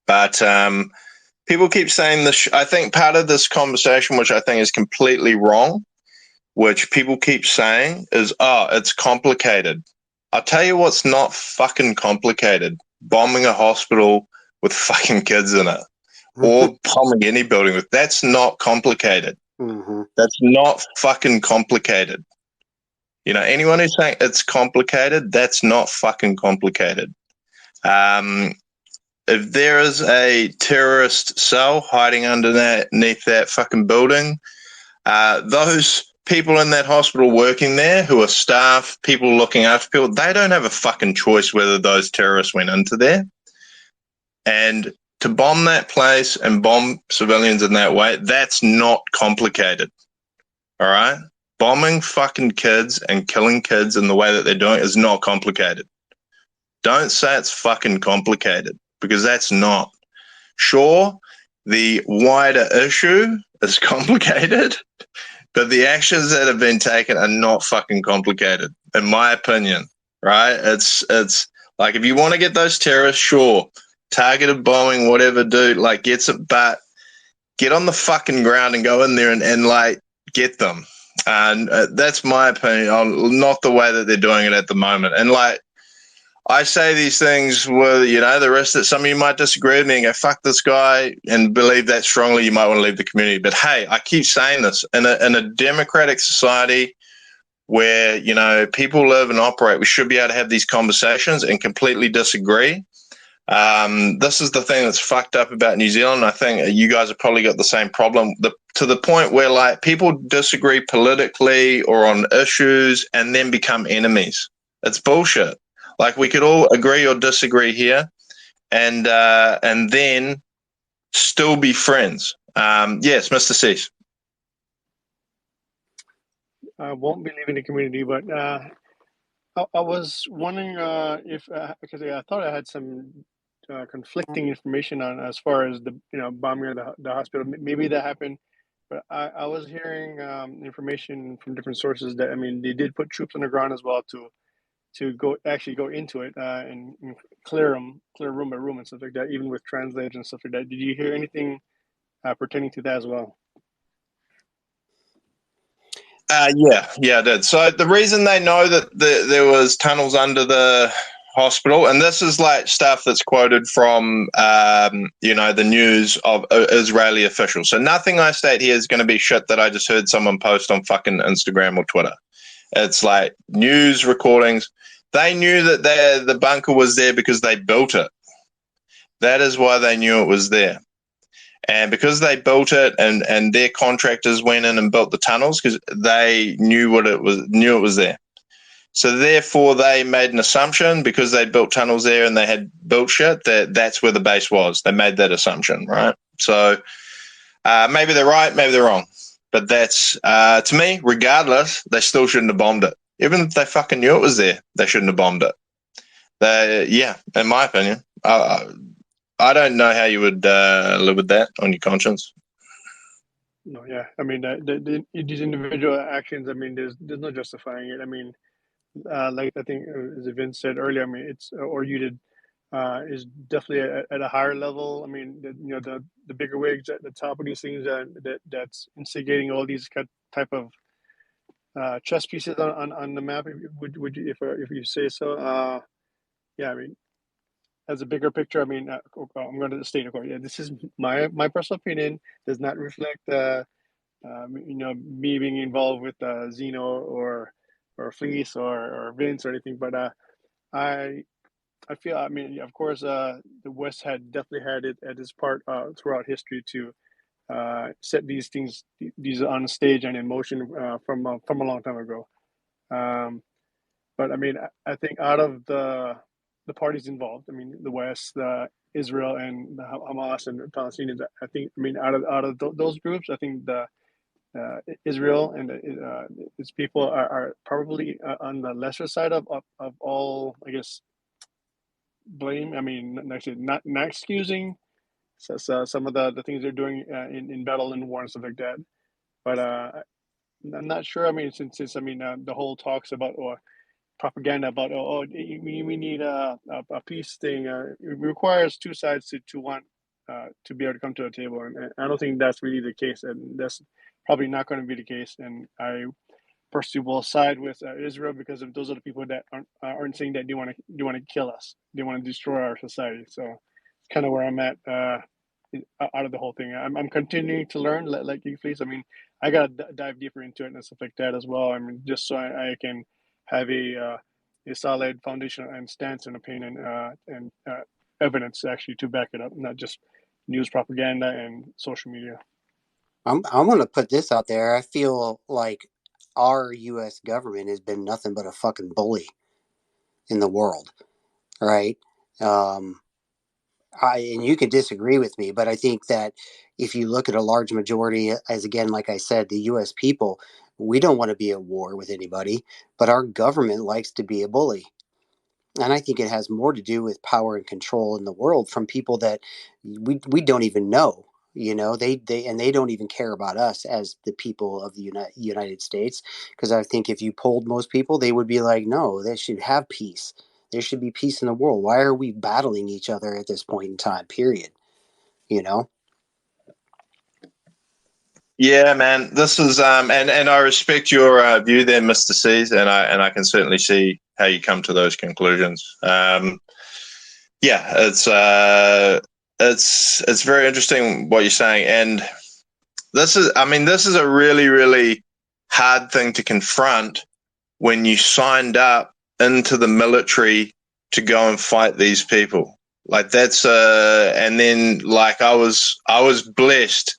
but people keep saying this. I think part of this conversation, which I think is completely wrong, which people keep saying is, oh, it's complicated. I'll tell you what's not fucking complicated: bombing a hospital with fucking kids in it, or bombing any building with. That's not complicated. Mm-hmm. That's not fucking complicated. Anyone who's saying it's complicated, that's not fucking complicated. Um, if there is a terrorist cell hiding underneath that fucking building, those people in that hospital working there who are staff, people looking after people, they don't have a fucking choice whether those terrorists went into there. And to bomb that place and bomb civilians in that way, that's not complicated. All right? Bombing fucking kids and killing kids in the way that they're doing is not complicated. Don't say it's fucking complicated, because that's not. Sure, the wider issue is complicated, but the actions that have been taken are not fucking complicated, in my opinion. Right? It's like, if you want to get those terrorists, sure, targeted bombing, whatever, dude, like, gets it, but get on the fucking ground and go in there and like get them. And that's my opinion on not the way that they're doing it at the moment. And like, I say these things with, the risk that some of you might disagree with me and go, fuck this guy, and believe that strongly, you might want to leave the community. But hey, I keep saying this, in a democratic society where, people live and operate, we should be able to have these conversations and completely disagree. This is the thing that's fucked up about New Zealand. I think you guys have probably got the same problem, to the point where like people disagree politically or on issues and then become enemies. It's bullshit. Like, we could all agree or disagree here, and then still be friends. Yes, Mr. Cease. I won't be leaving the community, but I was wondering if because I thought I had some conflicting information on as far as the bombing of the hospital. Maybe that happened, but I was hearing information from different sources that, I mean, they did put troops on the ground as well to go into it and clear room by room and stuff like that, even with translators and stuff like that. Did you hear anything pertaining to that as well? Yeah, I did. So the reason they know that there was tunnels under the hospital, and this is like stuff that's quoted from, the news of Israeli officials. So nothing I state here is going to be shit that I just heard someone post on fucking Instagram or Twitter. It's like news recordings. They knew that the bunker was there because they built it. That is why they knew it was there. And because they built it, and their contractors went in and built the tunnels because they knew it was there. So therefore, they made an assumption, because they built tunnels there and they had built shit, that's where the base was. They made that assumption, right? So maybe they're right, maybe they're wrong. But that's, to me, regardless, they still shouldn't have bombed it. Even if they fucking knew it was there, they shouldn't have bombed it. In my opinion. I don't know how you would live with that on your conscience. No, yeah. I mean, these individual actions, I mean, there's no justifying it. I mean, like I think as Vince said earlier, I mean, it's or you did. is definitely at a higher level. I mean, the bigger wigs at the top of these things that's instigating all these type of chess pieces on the map. Would you, if you say so? Yeah, I mean, as a bigger picture, I mean, I'm going to state, of course, yeah, this is my personal opinion. Does not reflect, me being involved with Zeno or Fleece or Vince or anything. But I I feel, I mean, of course, the West had definitely had it at its part throughout history to set these things, these on stage and in motion from a long time ago. Um, but I mean, I think out of the parties involved, I mean, the West, Israel, and the Hamas and the Palestinians, I think, I mean, out of those groups, I think the Israel and its people are probably on the lesser side of all, I guess, blame. I mean, actually, not excusing some of the things they're doing in battle and war and stuff like that. But I'm not sure. I mean, since I mean the whole talks about or propaganda about we need a peace thing. It requires two sides to want to be able to come to a table, and I don't think that's really the case, and that's probably not going to be the case. And I personally will side with Israel because of those are the people that aren't saying that they want to kill us, they want to destroy our society. So it's kind of where I'm at out of the whole thing. I'm continuing to learn, like you, please. I mean, I gotta dive deeper into it and stuff like that as well. I mean, just so I can have a solid foundation and stance and opinion and evidence actually to back it up, not just news propaganda and social media. I'm going to put this out there. I feel like our U.S. government has been nothing but a fucking bully in the world, right? Um, and you can disagree with me, but I think that if you look at a large majority, as again, like I said, the U.S. people, we don't want to be at war with anybody, but our government likes to be a bully. And I think it has more to do with power and control in the world from people that we don't even know. You know, they don't even care about us as the people of the United States. Because I think if you polled most people, they would be like, no, they should have peace. There should be peace in the world. Why are we battling each other at this point in time? Period. You know. Yeah, man. This is and I respect your view there, Mr. C's, and I can certainly see how you come to those conclusions. Yeah, it's very interesting what you're saying, and this is a really really hard thing to confront when you signed up into the military to go and fight these people. Like that's and then like I was blessed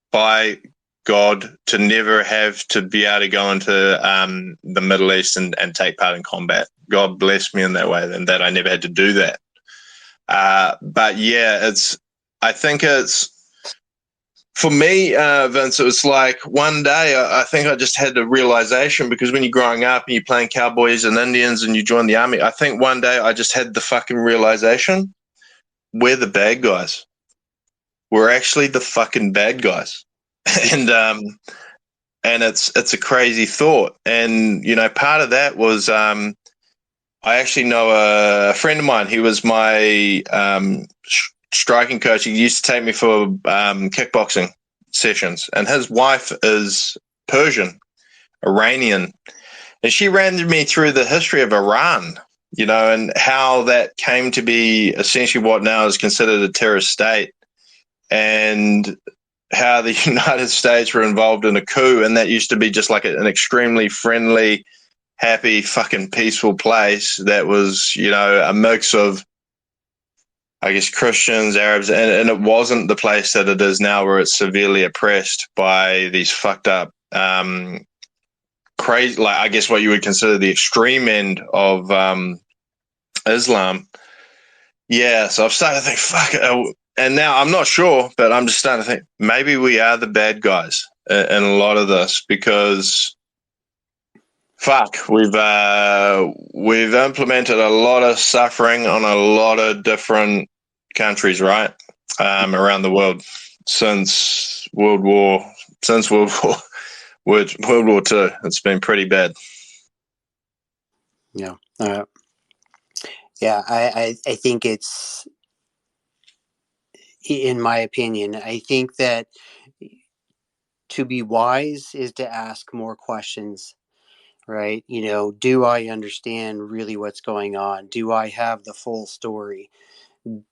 by God to never have to be able to go into the Middle East and take part in combat. God blessed me in that way, and that I never had to do that. But yeah, I think it's, for me, Vince, it was like one day I think I just had the realization, because when you're growing up and you're playing cowboys and Indians and you join the army, I think one day I just had the fucking realization, we're the bad guys. We're actually the fucking bad guys. And it's a crazy thought. And, you know, part of that was I actually know a friend of mine. He was my striking coach. He used to take me for kickboxing sessions, and his wife is Persian, Iranian, and she ran me through the history of Iran, you know, and how that came to be essentially what now is considered a terrorist state, and how the United States were involved in a coup, and that used to be just like an extremely friendly, happy, fucking peaceful place that was, you know, a mix of, I guess, Christians, Arabs, and it wasn't the place that it is now, where it's severely oppressed by these fucked up, crazy, like I guess what you would consider the extreme end of Islam. Yeah, so I've started to think, fuck it. And now I'm not sure, but I'm just starting to think maybe we are the bad guys in a lot of this, because fuck, we've implemented a lot of suffering on a lot of different countries, right, around the world since World War World War Two. It's been pretty bad. Yeah. Yeah, I think it's, in my opinion, I think that to be wise is to ask more questions, right? Do I understand really what's going on? Do I have the full story?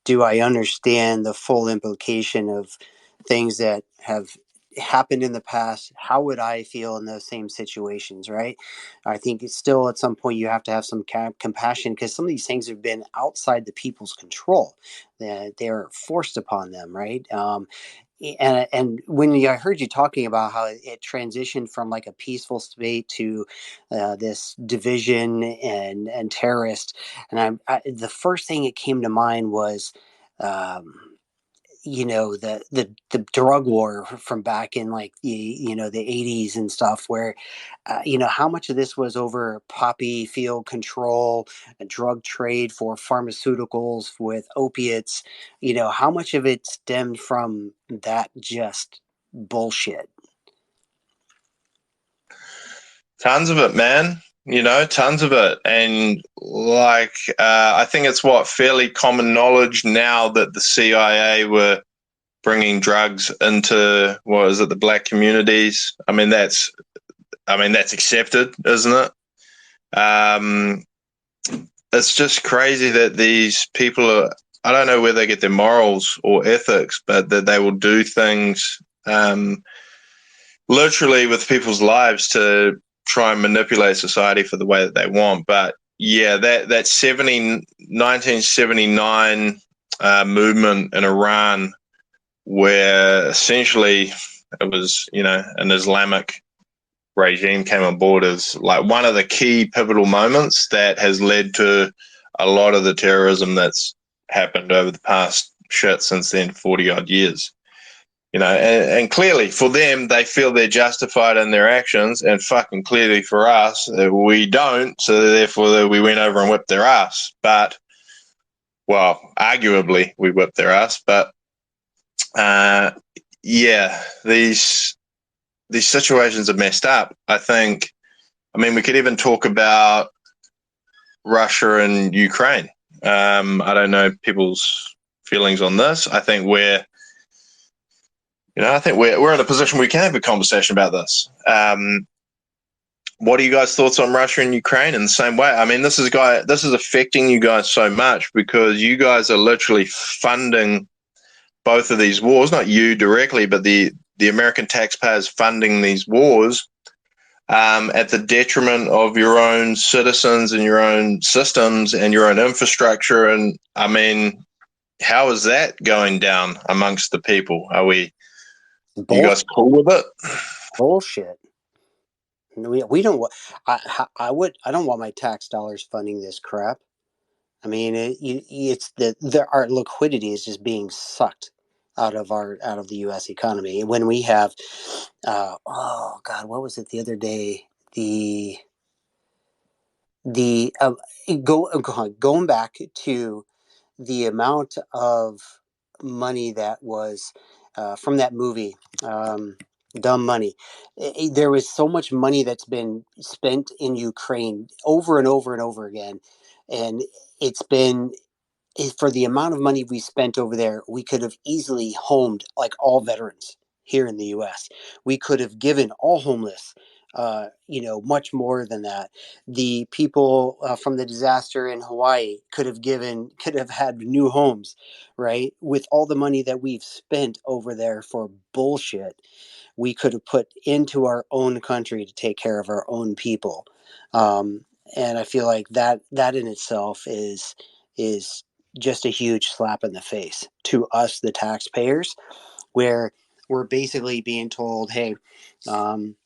Do I understand the full implication of things that have happened in the past? How would I feel in those same situations, right? I think it's still at some point you have to have some compassion, because some of these things have been outside the people's control. They're forced upon them, right? And I heard you talking about how it transitioned from like a peaceful state to this division and terrorist, and the first thing that came to mind was, um, the drug war from back in like the 80s and stuff, where how much of this was over poppy field control, a drug trade for pharmaceuticals with opiates. How much of it stemmed from that just bullshit. Tons of it, man. Tons of it. And like, I think it's fairly common knowledge now that the CIA were bringing drugs into, what is it, the black communities. That's accepted, isn't it? It's just crazy that these people are, I don't know where they get their morals or ethics, but that they will do things, literally with people's lives to try and manipulate society for the way that they want. But yeah, that 1979 movement in Iran, where essentially it was, an Islamic regime came on board, is like one of the key pivotal moments that has led to a lot of the terrorism that's happened over the past shit since then, 40 odd years. And clearly for them, they feel they're justified in their actions, and fucking clearly for us, we don't. So therefore, we went over and whipped their ass. But, well, arguably, we whipped their ass. But, yeah, these situations are messed up. We could even talk about Russia and Ukraine. I don't know people's feelings on this. I think we're in a position where we can have a conversation about this. What are you guys' thoughts on Russia and Ukraine in the same way? This is affecting you guys so much because you guys are literally funding both of these wars. Not you directly, but the American taxpayers funding these wars, at the detriment of your own citizens and your own systems and your own infrastructure. And how is that going down amongst the people? You guys cool with it? Bullshit. We don't want. I don't want my tax dollars funding this crap. It's our liquidity is just being sucked out of the U.S. economy when we have. Oh God, what was it the other day? The going back to the amount of money that was from that movie, Dumb Money. There was so much money that's been spent in Ukraine over and over and over again, and it's been for the amount of money we spent over there, we could have easily homed like all veterans here in the U.S. We could have given all homeless, much more than that. The people from the disaster in Hawaii could have had new homes, right? With all the money that we've spent over there for bullshit, we could have put into our own country to take care of our own people. And I feel like that in itself is just a huge slap in the face to us, the taxpayers, where we're basically being told, hey, um,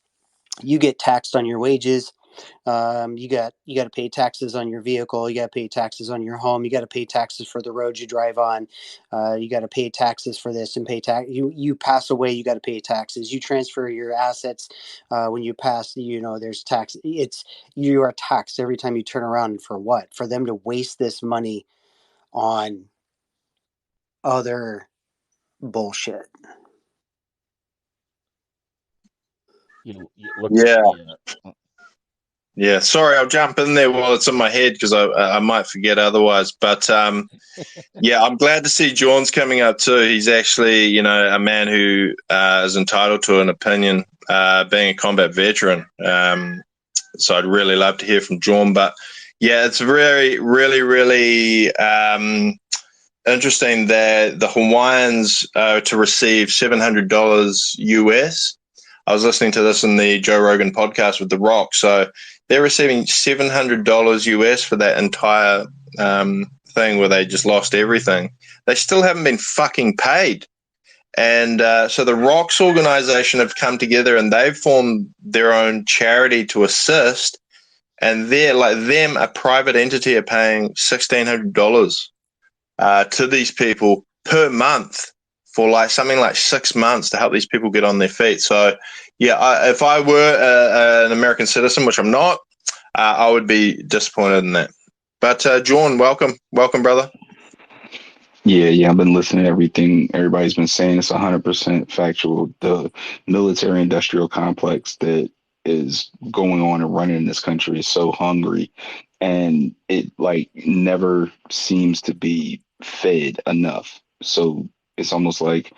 you get taxed on your wages. You got to pay taxes on your vehicle. You got to pay taxes on your home. You got to pay taxes for the roads you drive on. You got to pay taxes for this and pay tax. You pass away, you got to pay taxes. You transfer your assets when you pass. There's tax. You are taxed every time you turn around. For what? For them to waste this money on other bullshit. You look at Yeah. the Yeah, sorry, I'll jump in there while it's in my head because I might forget otherwise. But yeah, I'm glad to see John's coming up too. He's actually, a man who is entitled to an opinion, being a combat veteran. So I'd really love to hear from John. But yeah, it's very, really, really interesting that the Hawaiians are to receive $700 US. I was listening to this in the Joe Rogan podcast with The Rock. So they're receiving $700 US for that entire thing where they just lost everything. They still haven't been fucking paid. And so the Rocks organization have come together and they've formed their own charity to assist. And they're like them, a private entity, are paying $1,600 to these people per month for like something like 6 months to help these people get on their feet. So, yeah, if I were an American citizen, which I'm not, I would be disappointed in that. But John, welcome, brother. Yeah, I've been listening to everything everybody's been saying. It's 100% factual. The military industrial complex that is going on and running in this country is so hungry, and it like never seems to be fed enough. So it's almost like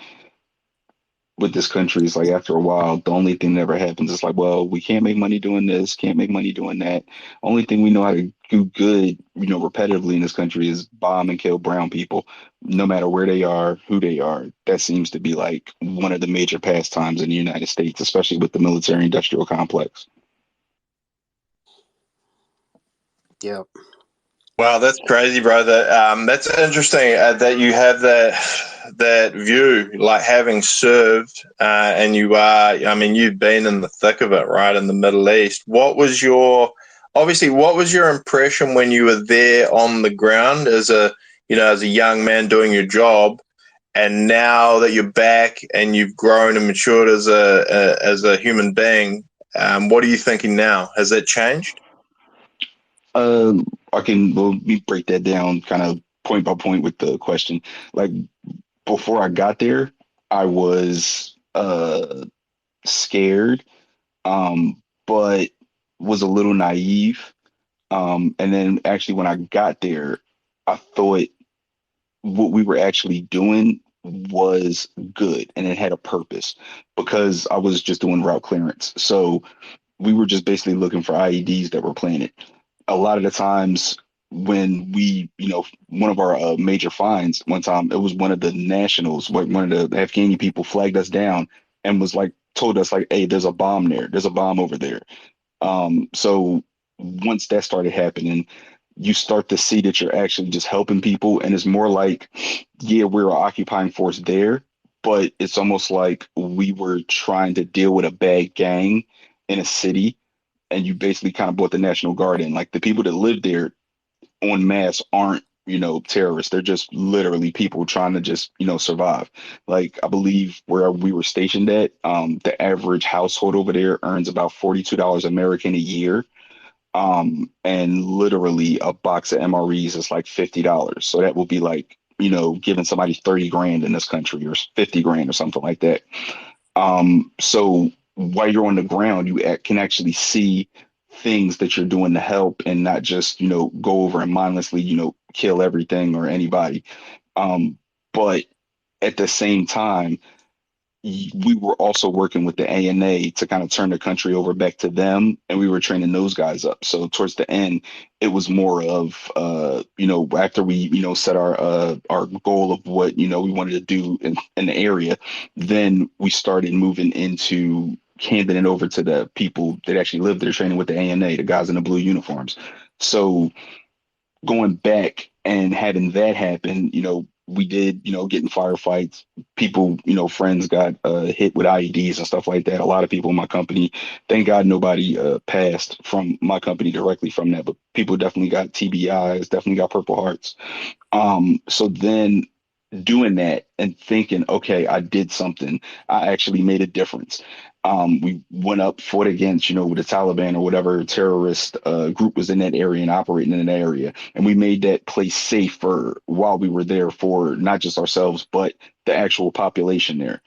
with this country, it's like after a while, the only thing that ever happens is like, well, we can't make money doing this, can't make money doing that. Only thing we know how to do good, repetitively in this country is bomb and kill brown people, no matter where they are, who they are. That seems to be like one of the major pastimes in the United States, especially with the military industrial complex. Yep. Wow, that's crazy, bro. That's interesting that you have that view, like having served, and you are. I mean, you've been in the thick of it, right, in the Middle East. What was your impression when you were there on the ground as a young man doing your job, and now that you're back and you've grown and matured as a human being, what are you thinking now? Has that changed? I can, well, let me break that down kind of point by point with the question. Like before I got there, I was scared, but was a little naive. And then actually, when I got there, I thought what we were actually doing was good and it had a purpose because I was just doing route clearance. So we were just basically looking for IEDs that were planted. A lot of the times when we, one of our major finds one time, it was one of the nationals, one of the Afghani people flagged us down and was like, told us like, hey, there's a bomb there. There's a bomb over there. So once that started happening, you start to see that you're actually just helping people. And it's more like, yeah, we're an occupying force there, but it's almost like we were trying to deal with a bad gang in a city. And you basically kind of brought the National Guard in. Like the people that live there en masse aren't, terrorists. They're just literally people trying to just, survive. Like I believe where we were stationed at, the average household over there earns about $42 American a year. And literally a box of MREs is like $50. So that will be like, giving somebody 30 grand in this country or 50 grand or something like that. So while you're on the ground, you can actually see things that you're doing to help and not just, go over and mindlessly, kill everything or anybody. But at the same time, we were also working with the ANA to kind of turn the country over back to them, and we were training those guys up. So towards the end, it was more of, after we, set our goal of what, we wanted to do in the area, then we started moving into handing it over to the people that actually live there, training with the ANA, the guys in the blue uniforms. So going back and having that happen, we did, get in firefights. People, friends got hit with IEDs and stuff like that. A lot of people in my company, thank God nobody passed from my company directly from that, but people definitely got TBIs, definitely got Purple Hearts. So then doing that and thinking, okay, I did something. I actually made a difference. We went up, fought against, with the Taliban or whatever terrorist group was in that area and operating in that area. And we made that place safer while we were there for not just ourselves, but the actual population there.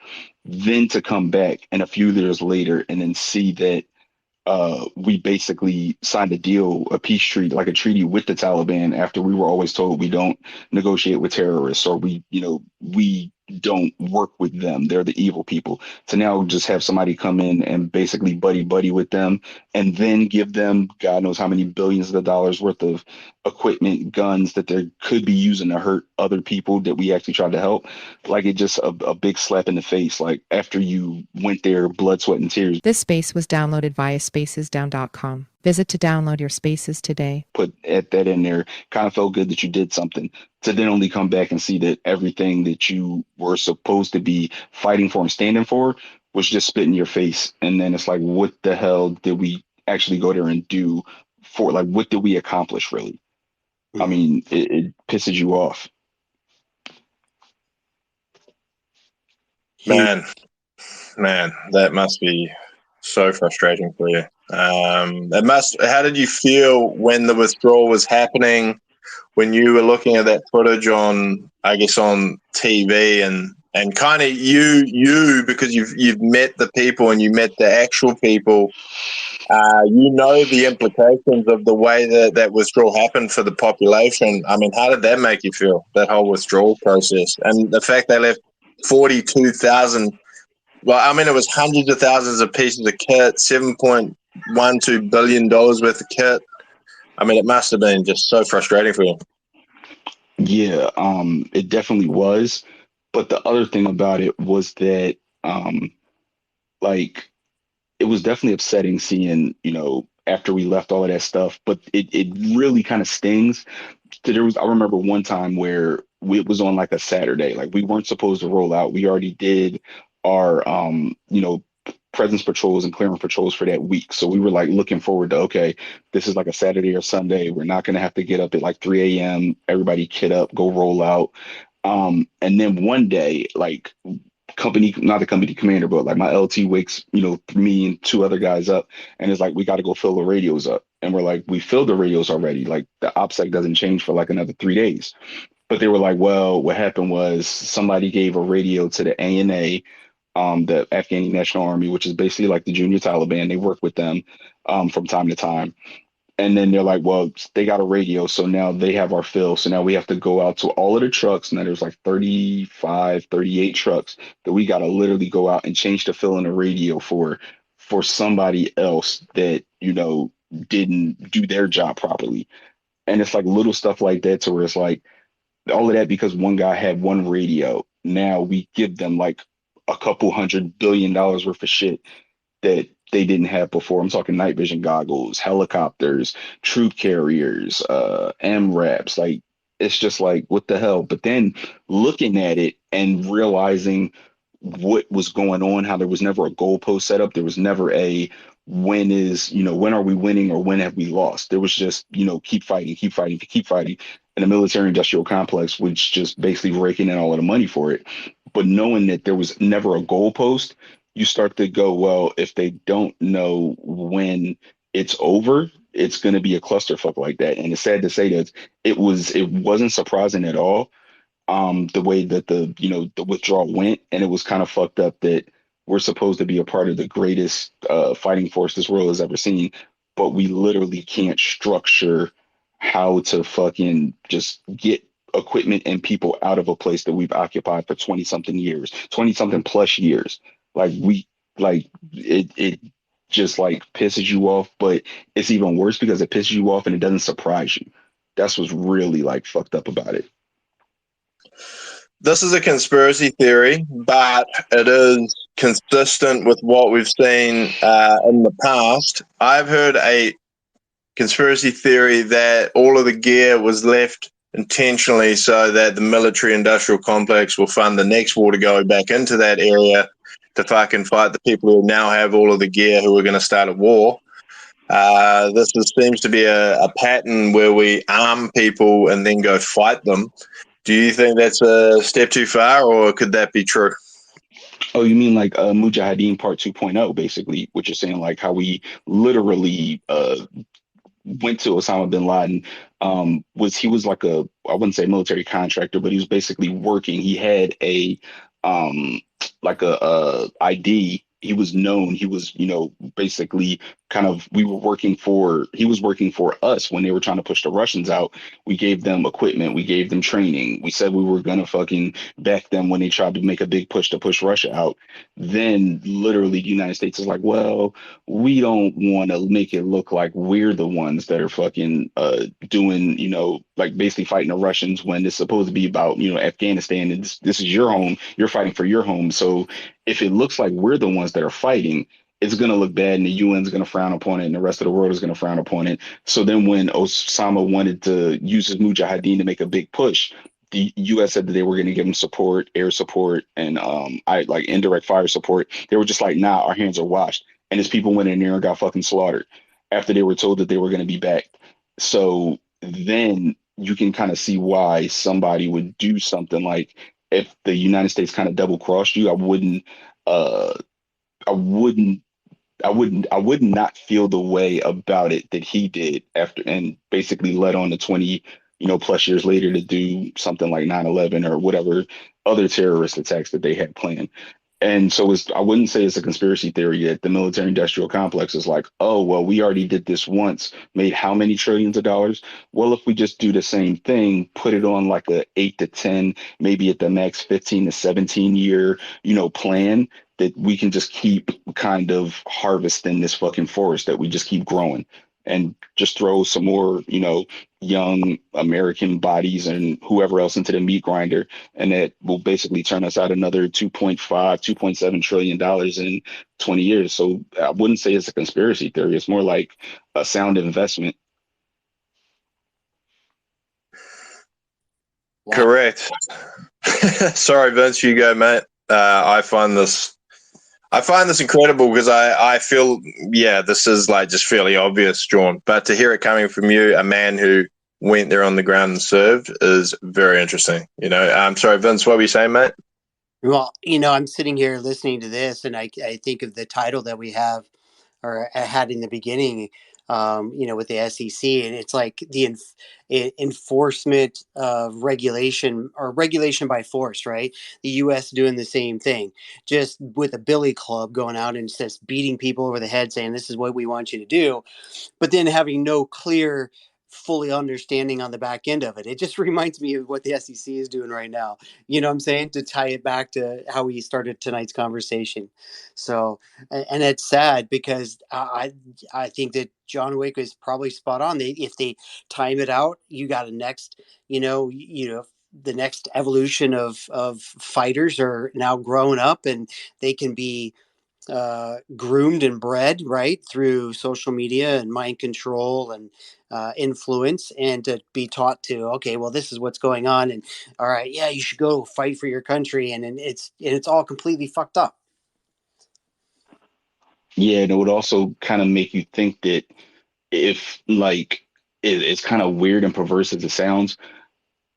Then to come back and a few years later and then see that we basically signed a deal, a peace treaty, like a treaty with the Taliban after we were always told we don't negotiate with terrorists or we don't work with them. They're the evil people. To now just have somebody come in and basically buddy buddy with them and then give them God knows how many billions of dollars worth of equipment, guns that they could be using to hurt other people that we actually tried to help. Like it just a big slap in the face. Like after you went there, blood, sweat, and tears. This space was downloaded via spacesdown.com. Visit to download your spaces today. Put that in there. Kind of felt good that you did something to then only come back and see that everything that you were supposed to be fighting for and standing for was just spit in your face. And then it's like, what the hell did we actually go there and do for? Like, what did we accomplish really? I mean, it pisses you off. Man, that must be so frustrating for you. How did you feel when the withdrawal was happening, when you were looking at that footage on, I guess, on TV and kind of you, because you've met the people and you met the actual people, you know the implications of the way that withdrawal happened for the population. I mean, how did that make you feel, that whole withdrawal process? And the fact they left 42,000, well, I mean, it was hundreds of thousands of pieces of kit, $7.12 billion worth of kit. I mean, it must have been just so frustrating for you. Yeah, it definitely was. But the other thing about it was that, like, it was definitely upsetting seeing, after we left all of that stuff, but it really kind of stings. I remember one time where it was on like a Saturday, like we weren't supposed to roll out. We already did our, presence patrols and clearance patrols for that week. So we were like looking forward to, okay, this is like a Saturday or Sunday. We're not going to have to get up at like 3 a.m. Everybody kit up, go roll out. And then one day, like not the company commander, but like my LT wakes, me and two other guys up and it's like, we got to go fill the radios up. And we're like, we filled the radios already. Like the OPSEC doesn't change for like another 3 days. But they were like, well, what happened was somebody gave a radio to the ANA, the Afghani National Army, which is basically like the junior Taliban. They work with them from time to time. And then they're like, well, they got a radio. So now they have our fill. So now we have to go out to all of the trucks. Now there's like 35, 38 trucks that we got to literally go out and change the fill in a radio for somebody else that, didn't do their job properly. And it's like little stuff like that to where it's like all of that because one guy had one radio. Now we give them like a couple $100 billion worth of shit that they didn't have before. I'm talking night vision goggles, helicopters, troop carriers, MRAPs. Like, it's just like, what the hell? But then looking at it and realizing what was going on, how there was never a goalpost set up. There was never when are we winning or when have we lost? There was just, keep fighting, keep fighting, keep fighting. And the military industrial complex, which just basically raking in all of the money for it. But knowing that there was never a goalpost, you start to go, well, if they don't know when it's over, it's going to be a clusterfuck like that. And it's sad to say that it wasn't surprising at all, the way that the withdrawal went. And it was kind of fucked up that we're supposed to be a part of the greatest fighting force this world has ever seen, but we literally can't structure how to fucking just get equipment and people out of a place that we've occupied for 20 something years, 20 something plus years. It just like pisses you off, but it's even worse because it pisses you off and it doesn't surprise you. That's what's really like fucked up about it. This is a conspiracy theory, but it is consistent with what we've seen in the past. I've heard a conspiracy theory that all of the gear was left intentionally so that the military industrial complex will fund the next war to go back into that area to fucking fight the people who now have all of the gear who are going to start a war. Seems to be a pattern where we arm people and then go fight them. Do you think that's a step too far, or could that be true? Oh, you mean like Mujahideen Part 2.0, basically, what you're saying, like how we literally went to Osama bin Laden. He was like I wouldn't say military contractor, but he was basically working. He had a ID. he was known. He was, basically kind of, he was working for us when they were trying to push the Russians out. We gave them equipment, we gave them training. We said we were gonna fucking back them when they tried to make a big push to push Russia out. Then literally the United States is like, well, we don't want to make it look like we're the ones that are fucking doing, like basically fighting the Russians when it's supposed to be about, Afghanistan, and this is your home. You're fighting for your home. So if it looks like we're the ones that are fighting, it's going to look bad, and the UN is going to frown upon it, and the rest of the world is going to frown upon it. So then when Osama wanted to use his mujahideen to make a big push, the U.S. said that they were going to give him support, air support, and I like indirect fire support. They were just like, nah, our hands are washed. And his people went in there and got fucking slaughtered after they were told that they were going to be backed. So then you can kind of see why somebody would do something like, if the United States kind of double crossed you, uh, I wouldn't I would not feel the way about it that he did after, and basically led on to 20, plus years later to do something like 9/11 or whatever other terrorist attacks that they had planned. And so I wouldn't say it's a conspiracy theory that the military industrial complex is like, oh, well, we already did this once, made how many trillions of dollars? Well, if we just do the same thing, put it on like a 8 to 10, maybe at the max 15 to 17 year, plan, that we can just keep kind of harvesting this fucking forest that we just keep growing, and just throw some more, young American bodies and whoever else into the meat grinder, and that will basically turn us out another 2.5, $2.7 trillion in 20 years. So I wouldn't say it's a conspiracy theory. It's more like a sound investment. Wow. Correct. Sorry, Vince, you go, mate. I find this incredible because I feel, yeah, this is like just fairly obvious, John. But to hear it coming from you, a man who went there on the ground and served, is very interesting. I'm sorry, Vince, what were you saying, mate? Well, I'm sitting here listening to this, and I think of the title that we have, or had in the beginning, with the SEC, and it's like the enforcement of regulation, or regulation by force, right? The U.S. doing the same thing, just with a billy club going out and just beating people over the head, saying this is what we want you to do, but then having no clear fully understanding on the back end of it. It just reminds me of what the SEC is doing right now. You know what I'm saying? To tie it back to how we started tonight's conversation. So, and it's sad because I think that John Wick is probably spot on. If they time it out, you got a next, the next evolution of fighters are now grown up, and they can be groomed and bred right through social media and mind control and influence, and to be taught to, okay, well, this is what's going on, and all right, yeah, you should go fight for your country, and it's all completely fucked up. Yeah, and it would also kind of make you think that, if like, it's kind of weird and perverse as it sounds,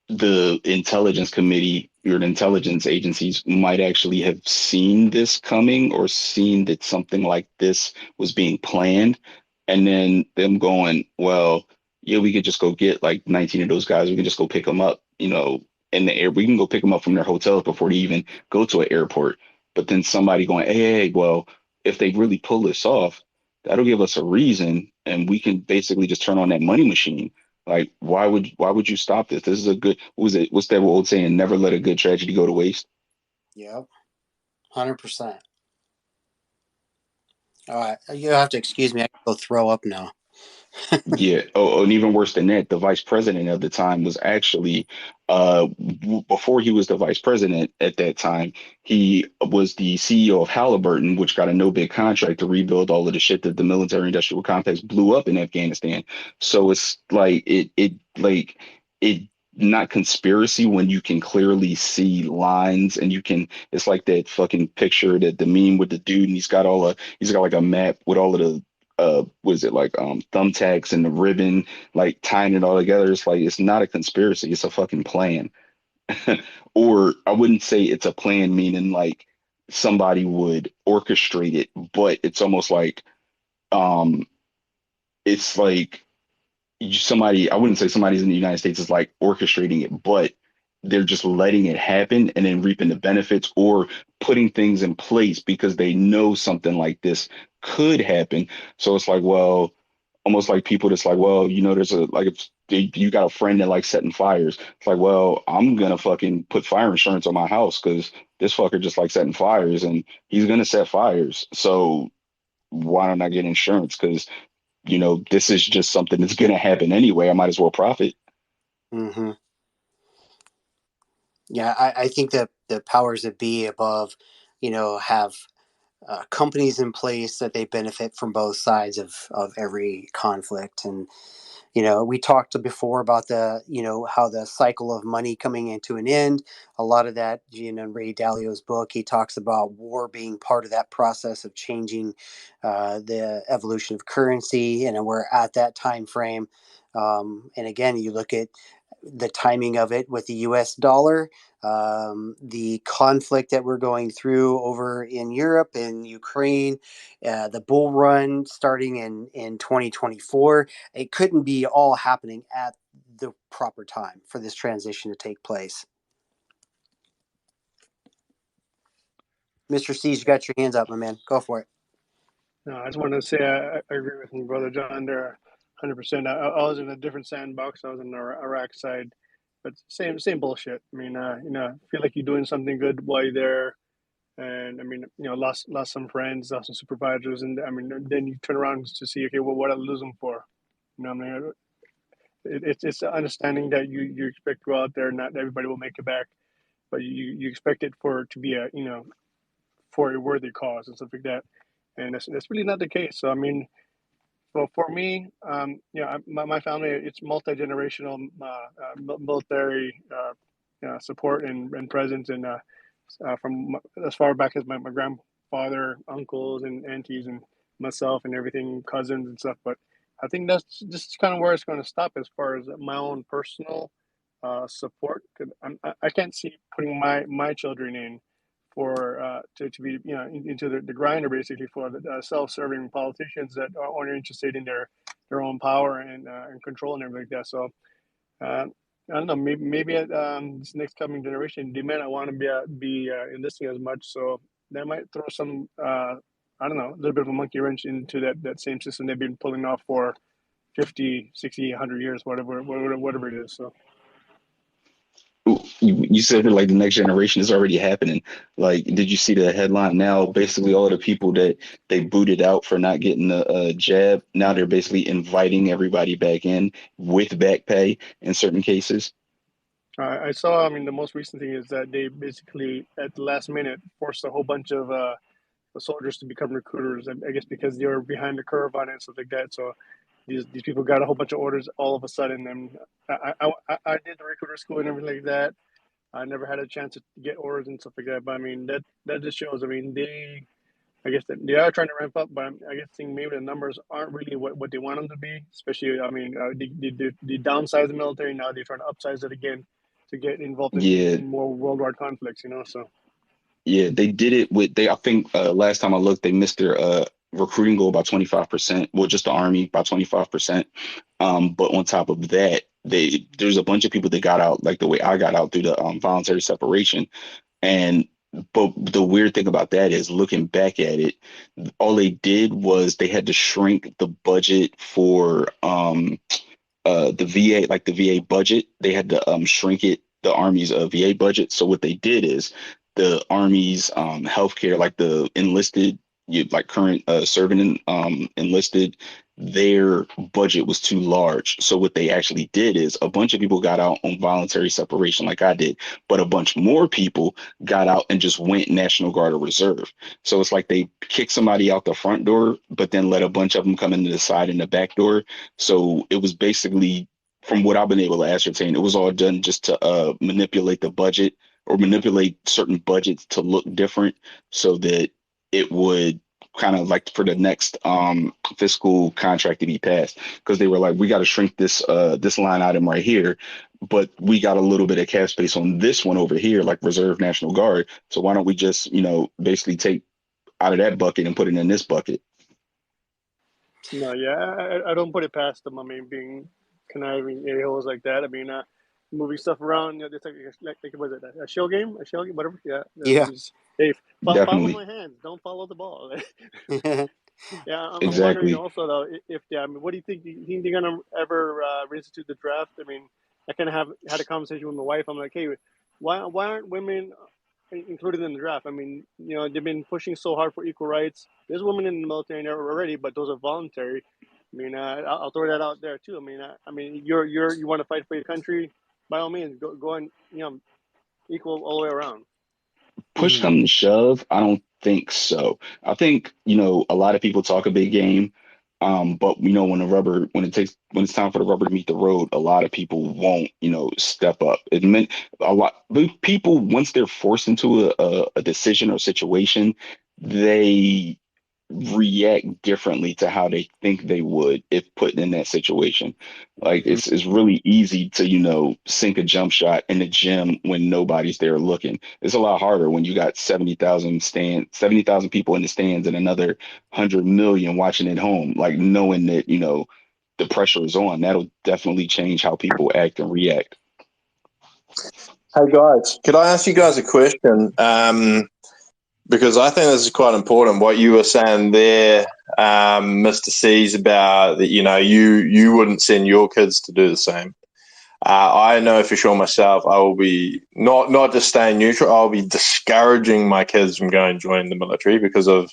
the intelligence committee or the intelligence agencies might actually have seen this coming, or seen that something like this was being planned, and then them going, well, yeah, we could just go get like 19 of those guys. We can just go pick them up, in the air. We can go pick them up from their hotels before they even go to an airport. But then somebody going, hey, well, if they really pull this off, that'll give us a reason, and we can basically just turn on that money machine. Like, why would you stop this? This is a good, what was it? What's that old saying? Never let a good tragedy go to waste. Yep, 100%. All right, you have to excuse me, I can go throw up now. Yeah. Oh, and even worse than that, the vice president of the time was actually, before he was the vice president at that time, he was the CEO of Halliburton, which got a no bid contract to rebuild all of the shit that the military industrial complex blew up in Afghanistan. So it's like it not conspiracy when you can clearly see lines, and it's like that fucking picture, that the meme with the dude, and he's got like a map with all of the what is it, like thumbtacks and the ribbon, like tying it all together. It's like, it's not a conspiracy, it's a fucking plan. Or I wouldn't say it's a plan, meaning like somebody would orchestrate it, but it's almost like, um it's like somebody, I wouldn't say somebody's in the United States is like orchestrating it, but they're just letting it happen and then reaping the benefits, or putting things in place because they know something like this could happen. So it's like, well, almost like people that's like, well, there's a like if you got a friend that likes setting fires. It's like, well, I'm gonna fucking put fire insurance on my house because this fucker just likes setting fires and he's gonna set fires. So why don't I get insurance? Because this is just something that's gonna happen anyway. I might as well profit. Hmm. Yeah, I think that the powers that be above, have companies in place that they benefit from both sides of every conflict. And we talked before about how the cycle of money coming into an end. A lot of that, in Ray Dalio's book, he talks about war being part of that process of changing the evolution of currency, and we're at that time frame. And again, you look at the timing of it with the US dollar, the conflict that we're going through over in Europe and Ukraine, the bull run starting in 2024. It couldn't be all happening at the proper time for this transition to take place. Mr. C's, you got your hands up, my man. Go for it. No, I just wanted to say I agree with my brother John there, 100%. I was in a different sandbox. I was on the Iraq side, but same bullshit. I mean, feel like you're doing something good while you're there, and I mean, lost some friends, lost some supervisors, and I mean, then you turn around to see, okay, well, what I lose them for? I mean, it's understanding that you expect to go out there, not everybody will make it back, but you expect it to be for a worthy cause and stuff like that, and that's really not the case. So I mean, well, for me, my family, it's multi-generational military support and presence, and from as far back as my grandfather, uncles, and aunties, and myself, and everything, cousins and stuff. But I think that's just kind of where it's going to stop as far as my own personal support. 'Cause I can't see putting my children in for to be into the grinder basically for the self-serving politicians that are only interested in their own power and control and everything like that. So uh, I don't know. Maybe this next coming generation, they may not want to be enlisting as much. So that might throw some I don't know, a little bit of a monkey wrench into that same system they've been pulling off for 50, 60, 100 years, whatever it is. So. You said that like the next generation is already happening. Like, did you see the headline now? Basically, all of the people that they booted out for not getting the jab, now they're basically inviting everybody back in with back pay in certain cases. I saw. I mean, the most recent thing is that they basically, at the last minute, forced a whole bunch of the soldiers to become recruiters. I guess because they were behind the curve on it and stuff like that. So these people got a whole bunch of orders all of a sudden. And I did the recruiter school and everything like that. I never had a chance to get orders and stuff like that. But I mean, that just shows. I mean, I guess that they are trying to ramp up, but I guess think maybe the numbers aren't really what they want them to be. Especially, I mean, they downsize the military, now they're trying to upsize it again to get involved Yeah, in more worldwide conflicts. So yeah, they did it with they. I think last time I looked, they missed their recruiting goal by 25%. Well, just the army by 25%. But on top of that, there's a bunch of people that got out like the way I got out through the voluntary separation. And but the weird thing about that is looking back at it, all they did was they had to shrink the budget for the VA, like the VA budget. They had to shrink it, the Army's VA budget. So what they did is the Army's healthcare, like the enlisted, like current serving enlisted, their budget was too large. So what they actually did is a bunch of people got out on voluntary separation, like I did, but a bunch more people got out and just went National Guard or Reserve. So it's like they kicked somebody out the front door, but then let a bunch of them come into the side and the back door. So it was basically, from what I've been able to ascertain, it was all done just to manipulate the budget or manipulate certain budgets to look different so that it would kind of like for the next fiscal contract to be passed, because they were like, we got to shrink this line item right here, but we got a little bit of cash space on this one over here, like Reserve National Guard. So why don't we just basically take out of that bucket and put it in this bucket? no, yeah, I don't put it past them. I mean, being conniving a-holes like that. I mean, moving stuff around. It's like was it a shell game? A shell game, whatever. Yeah. Yeah. Just, hey, follow Definitely. my hands. Don't follow the ball. Yeah, I'm wondering Exactly. also though if yeah, I mean, what do you think? Do you think they're gonna ever reinstitute the draft? I mean, I kind of have had a conversation with my wife. I'm like, hey, why aren't women included in the draft? I mean, they've been pushing so hard for equal rights. There's women in the military now already, but those are voluntary. I mean, I'll throw that out there too. I mean, you want to fight for your country, by all means, go and equal all the way around. Push come to shove, I don't think so. I think, a lot of people talk a big game, but when it's time for the rubber to meet the road, a lot of people won't, step up. It meant a lot. But people, once they're forced into a decision or situation, they react differently to how they think they would if put in that situation. Like Mhm. it's really easy to, sink a jump shot in the gym when nobody's there looking. It's a lot harder when you got 70,000 people in the stands and another 100 million watching at home, like knowing that, the pressure is on. That'll definitely change how people act and react. Hey guys, could I ask you guys a question? Because I think this is quite important. What you were saying there, Mr. C's, about that, you wouldn't send your kids to do the same. I know for sure myself, I will be not just staying neutral. I'll be discouraging my kids from going and joining the military because of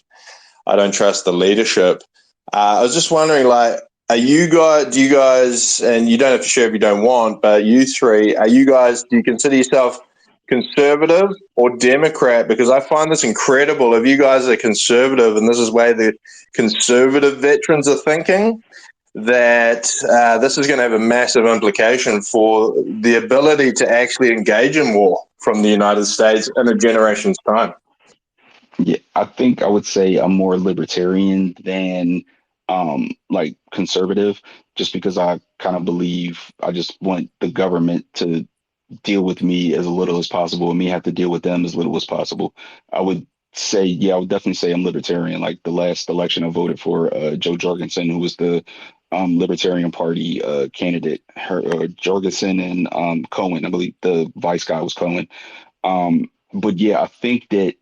I don't trust the leadership. I was just wondering, like, do you guys, and you don't have to share if you don't want, but you three, do you consider yourself conservative or Democrat? Because I find this incredible. If you guys are conservative, and this is where the conservative veterans are thinking, that this is going to have a massive implication for the ability to actually engage in war from the United States in a generation's time. Yeah, I think I would say I'm more libertarian than like conservative, just because I kind of believe I just want the government to deal with me as little as possible and me have to deal with them as little as possible. I would say, yeah, I would definitely say I'm libertarian. Like the last election, I voted for Joe Jorgensen, who was the Libertarian Party candidate. Jorgensen and Cohen, I believe the vice guy was Cohen. But yeah, I think that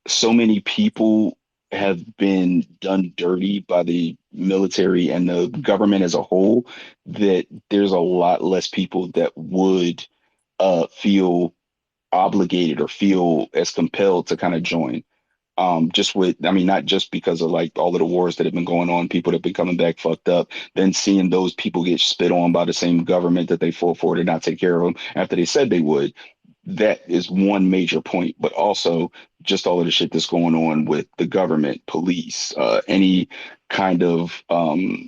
so many people have been done dirty by the military and the government as a whole that there's a lot less people that would feel obligated or feel as compelled to kind of join. I mean, not just because of like all of the wars that have been going on, people that have been coming back fucked up, then seeing those people get spit on by the same government that they fought for to not take care of them after they said they would. That is one major point, but also just all of the shit that's going on with the government, police, any kind of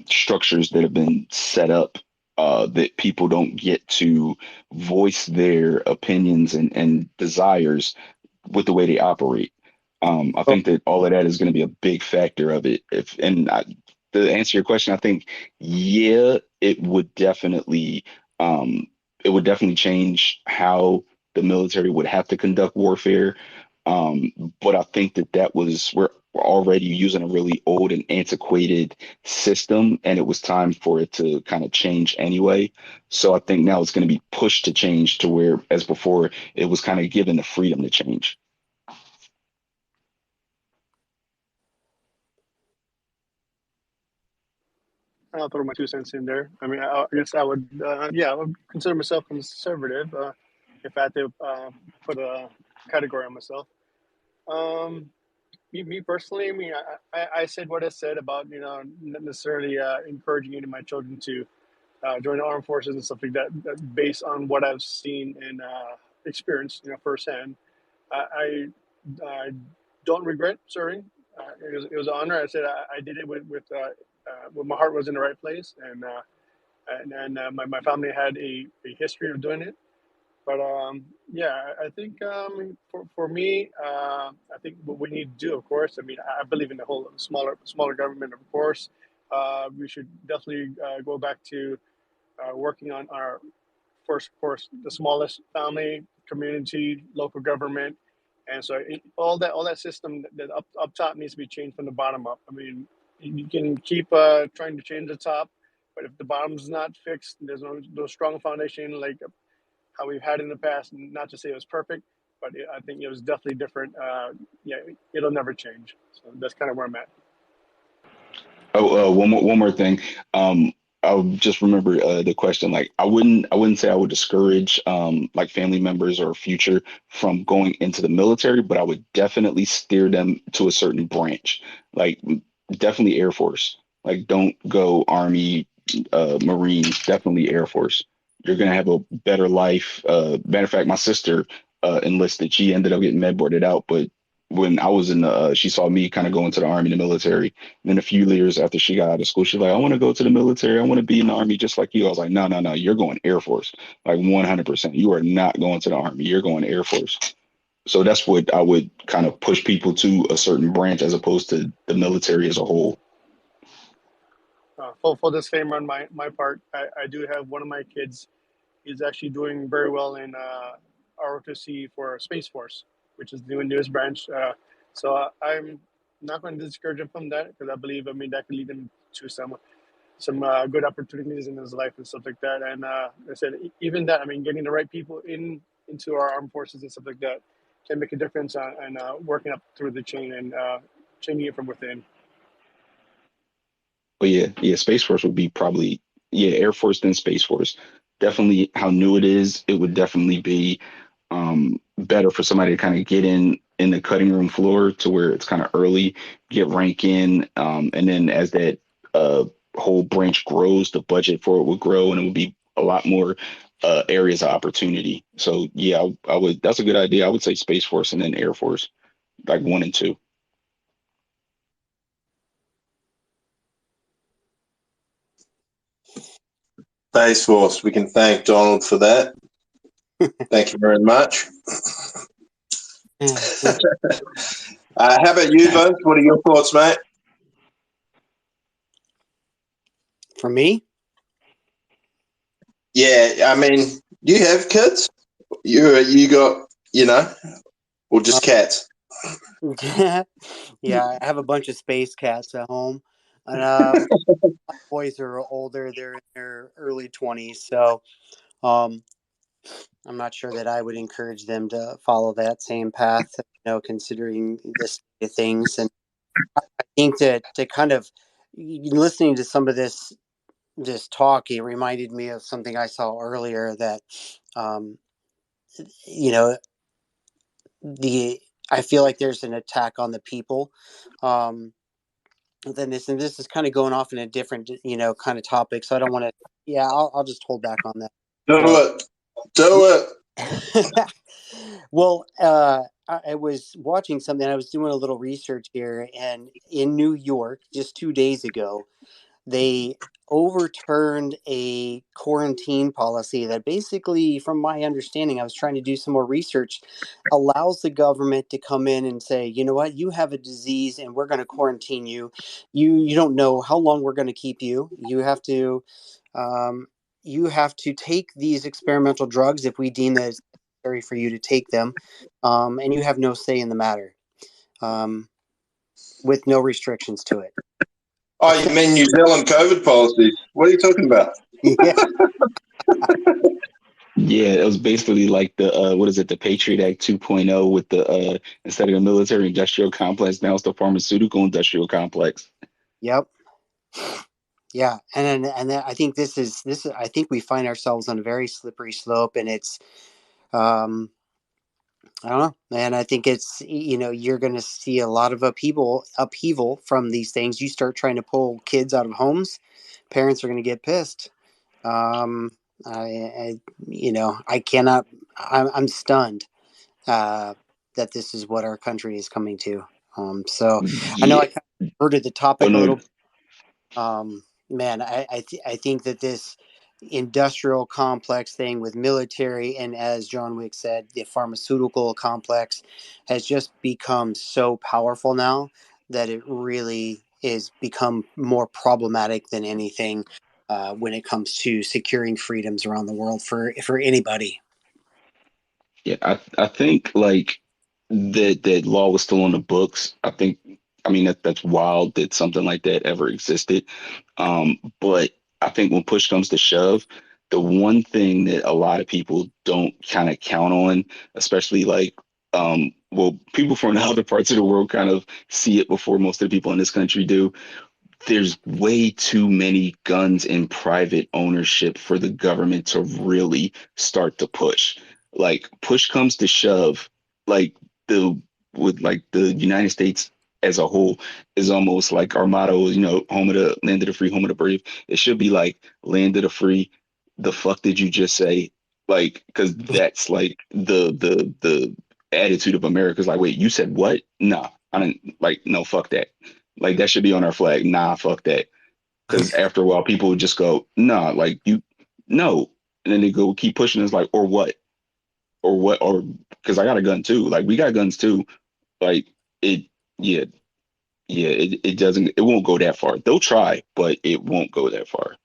structures that have been set up that people don't get to voice their opinions and desires with the way they operate. I think that all of that is going to be a big factor of it. To answer your question, I think yeah, um, it would definitely change how the military would have to conduct warfare. Um, but I think we're already using a really old and antiquated system, and it was time for it to kind of change anyway. So I think now it's going to be pushed to change to where, as before, it was kind of given the freedom to change. I'll throw my 2 cents in there. I mean, I guess I would consider myself conservative if I had to put a category on myself. Um, me personally, I mean, I said what I said about not necessarily encouraging any of my children to join the armed forces and stuff like that, based on what I've seen and experienced, firsthand. I, I don't regret serving. It was an honor. I said I did it with my heart was in the right place, and my family had a history of doing it. But yeah, I think for me, I think what we need to do, of course, I mean, I believe in the whole smaller government, of course. We should definitely go back to working on our first, of course, the smallest family, community, local government, and so all that system that up top needs to be changed from the bottom up. I mean, you can keep trying to change the top, but if the bottom's not fixed, there's no strong foundation. Like how we've had in the past. Not to say it was perfect, but I think it was definitely different. Yeah, it'll never change. So that's kind of where I'm at. Oh, one more thing. I just remember the question. Like, I wouldn't say I would discourage like family members or future from going into the military, but I would definitely steer them to a certain branch. Like, definitely Air Force. Like, don't go Army, Marines. Definitely Air Force. You're gonna have a better life. Matter of fact, my sister enlisted. She ended up getting med boarded out, but when I was in the, she saw me kind of go into the Army and the military. Then a few years after she got out of school, she's like, I want to go to the military. I want to be in the army just like you. I was like, no, no, no. You're going Air Force. Like 100%. You are not going to the army. You're going Air Force. So that's what I would kind of push people to a certain branch as opposed to the military as a whole. Full disclaimer on my part, I do have one of my kids. He's actually doing very well in ROTC for Space Force, which is the newest branch. So I'm not going to discourage him from that because I believe, I mean, that could lead him to some good opportunities in his life and stuff like that. And I said, even that, I mean, getting the right people into our armed forces and stuff like that can make a difference and working up through the chain and changing it from within. But yeah, Space Force would be probably, yeah, Air Force then Space Force. Definitely how new it is, it would definitely be better for somebody to kind of get in the cutting room floor to where it's kind of early, get rank in, and then as that uh, whole branch grows, the budget for it would grow, and it would be a lot more areas of opportunity. So yeah, I would. That's a good idea. I would say Space Force and then Air Force, like one and two. Space Force. We can thank Donald for that. Thank you very much. How about you, Vince? What are your thoughts, mate? For me, Yeah, I mean, you have kids. You got, or just cats. yeah, I have a bunch of space cats at home, and my boys are older; they're in their early 20s, so um, I'm not sure that I would encourage them to follow that same path. Considering the state of things, and I think that to kind of listening to some of this talk, it reminded me of something I saw earlier that um, you know the I feel like there's an attack on the people. Um, than this, and this is kind of going off in a different, kind of topic. So I don't want to. Yeah, I'll just hold back on that. Do So, it. Do well, I was watching something. I was doing a little research here, and in New York, just 2 days ago, they overturned a quarantine policy that basically, from my understanding, I was trying to do some more research, allows the government to come in and say, you know what, you have a disease and we're going to quarantine you. You don't know how long we're going to keep you. Um, you have to take these experimental drugs if we deem that it's necessary for you to take them, and you have no say in the matter, um, with no restrictions to it. Oh, you mean New Zealand COVID policies? What are you talking about? Yeah. Yeah, it was basically like the what is it, the Patriot Act 2.0 with the instead of the military industrial complex, now it's the pharmaceutical industrial complex. Yep. Yeah, and then I think this is I think we find ourselves on a very slippery slope, and it's um I don't know, man. I think it's you're going to see a lot of upheaval from these things. You start trying to pull kids out of homes, parents are going to get pissed. Um, I I cannot. I'm stunned that this is what our country is coming to. So I know I Yeah. kind of diverted the Oh topic a no. little. Man, I think that this industrial complex thing with military and, as John Wick said, the pharmaceutical complex has just become so powerful now that it really is become more problematic than anything when it comes to securing freedoms around the world for anybody. Yeah, I think like that law was still on the books. I mean that's wild that something like that ever existed. But I think when push comes to shove, the one thing that a lot of people don't kind of count on, especially like, well, people from the other parts of the world kind of see it before most of the people in this country do. There's way too many guns in private ownership for the government to really start to push. Like push comes to shove, like the with like the United States as a whole is almost like our motto is, home of the land of the free, home of the brave. It should be like land of the free. The fuck did you just say? Like, because that's like the attitude of America is like, wait, you said what? No, I didn't like no, fuck that. Like that should be on our flag. Nah, fuck that. Because after a while, people would just go, nah, like you, no, and then they go keep pushing. It's like, or what, or because I got a gun too. Like we got guns too. Like it, yeah, yeah. It doesn't. It won't go that far. They'll try, but it won't go that far.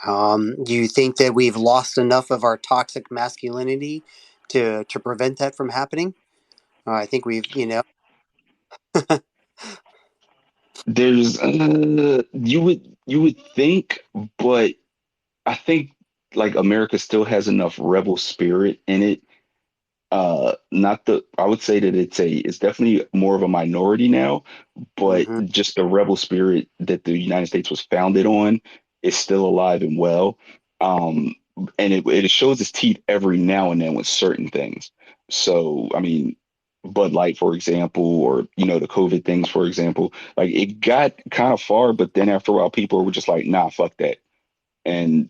Do you think that we've lost enough of our toxic masculinity to prevent that from happening? I think we've, There's, you would think, but I think like America still has enough rebel spirit in it. Not the I would say that it's definitely more of a minority now, but hmm just the rebel spirit that the United States was founded on is still alive and well. Um, and it shows its teeth every now and then with certain things. So, I mean, Bud Light, for example, or the COVID things, for example, like it got kind of far, but then after a while, people were just like, nah, fuck that. And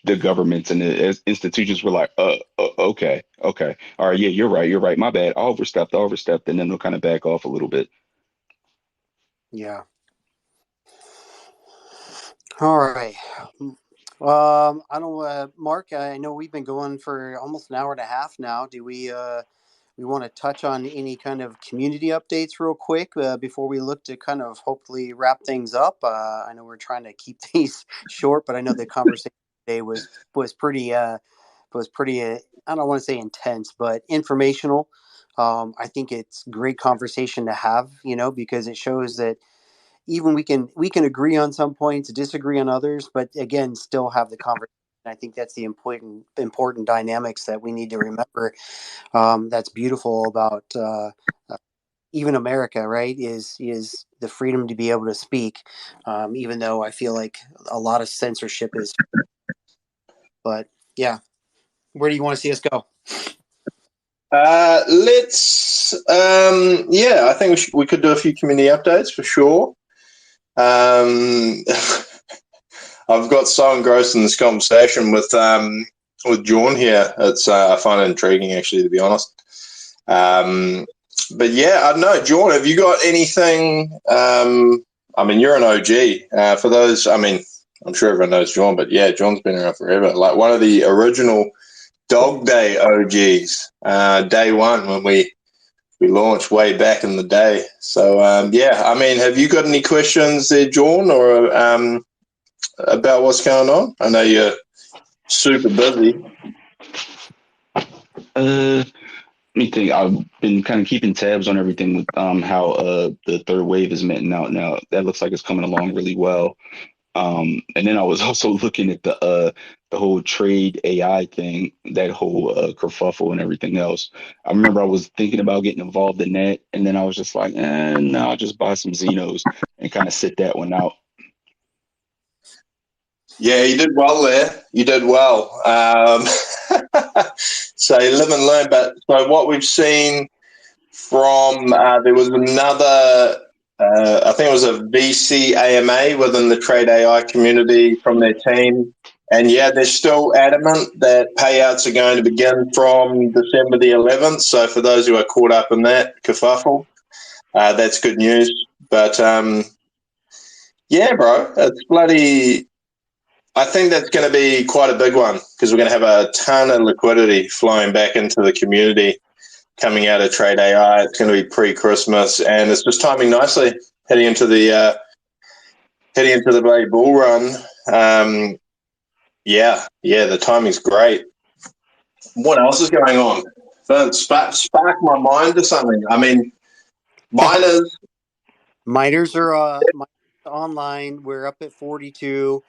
the governments and the institutions were like, okay, okay, all right, yeah, you're right, my bad, I overstepped, and then they'll kind of back off a little bit. yeah. All right. I don't, Mark. I know we've been going for almost an hour and a half now. Do we want to touch on any kind of community updates real quick before we look to kind of hopefully wrap things up? I know we're trying to keep these short, but I know the conversation today was pretty I don't want to say intense, but informational. I think it's great conversation to have, because it shows that even we can agree on some points, disagree on others, but again, still have the conversation. I think that's the important dynamics that we need to remember. That's beautiful about even America, right? Is the freedom to be able to speak, even though I feel like a lot of censorship is. But yeah, where do you want to see us go? Let's, yeah, I think we could do a few community updates for sure. I've got so engrossed in this conversation with John here. It's I find it intriguing, actually, to be honest. But yeah, I don't know, John. Have you got anything? I mean, you're an OG. For those, I mean, I'm sure everyone knows John, but yeah, John's been around forever. Like one of the original Dog Day OGs, day one when we launched way back in the day. So yeah, I mean, have you got any questions there, John, or about what's going on? I know you're super busy. Let me think. I've been kind of keeping tabs on everything with how the third wave is meant out now. That looks like it's coming along really well. And then I was also looking at the whole trade AI thing, that whole kerfuffle and everything else. I remember I was thinking about getting involved in that, and then I was just like, no, I'll just buy some Xenos and kind of sit that one out. Yeah, you did well there. You did well. So you live and learn. But so what we've seen from there was another. I think it was a VC AMA within the trade AI community from their team. And yeah, they're still adamant that payouts are going to begin from December the 11th. So for those who are caught up in that kerfuffle, that's good news. But yeah, bro, it's bloody. I think that's going to be quite a big one because we're going to have a ton of liquidity flowing back into the community coming out of Trade AI. It's going to be pre-Christmas, and it's just timing nicely heading into the bloody bull run. Yeah, the timing's great. What else is going on? Spark my mind to something. I mean, Miners are online. We're up at 42.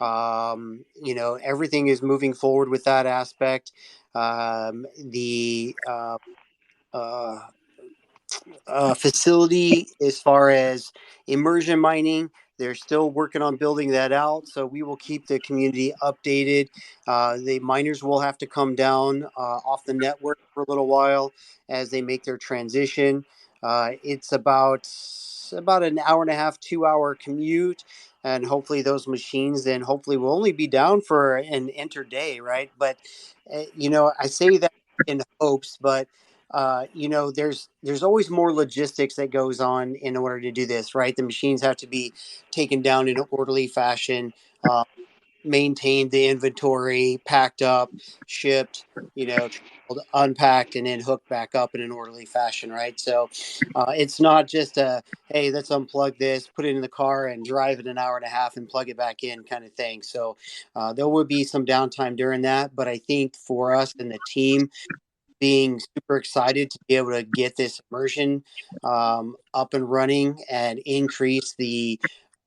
Everything is moving forward with that aspect. The uh, facility as far as immersion mining. They're still working on building that out, so we will keep the community updated. The miners will have to come down off the network for a little while as they make their transition. It's about an hour and a half, 2 hour commute, and hopefully those machines then hopefully will only be down for an inter-day, right? But I say that in hopes, but there's always more logistics that goes on in order to do this, right? The machines have to be taken down in an orderly fashion, uh, maintained, the inventory packed up, shipped, traveled, unpacked, and then hooked back up in an orderly fashion, right? So it's not just a, hey, let's unplug this, put it in the car and drive it an hour and a half and plug it back in kind of thing. So there will be some downtime during that, but I think for us and the team, being super excited to be able to get this immersion up and running and increase the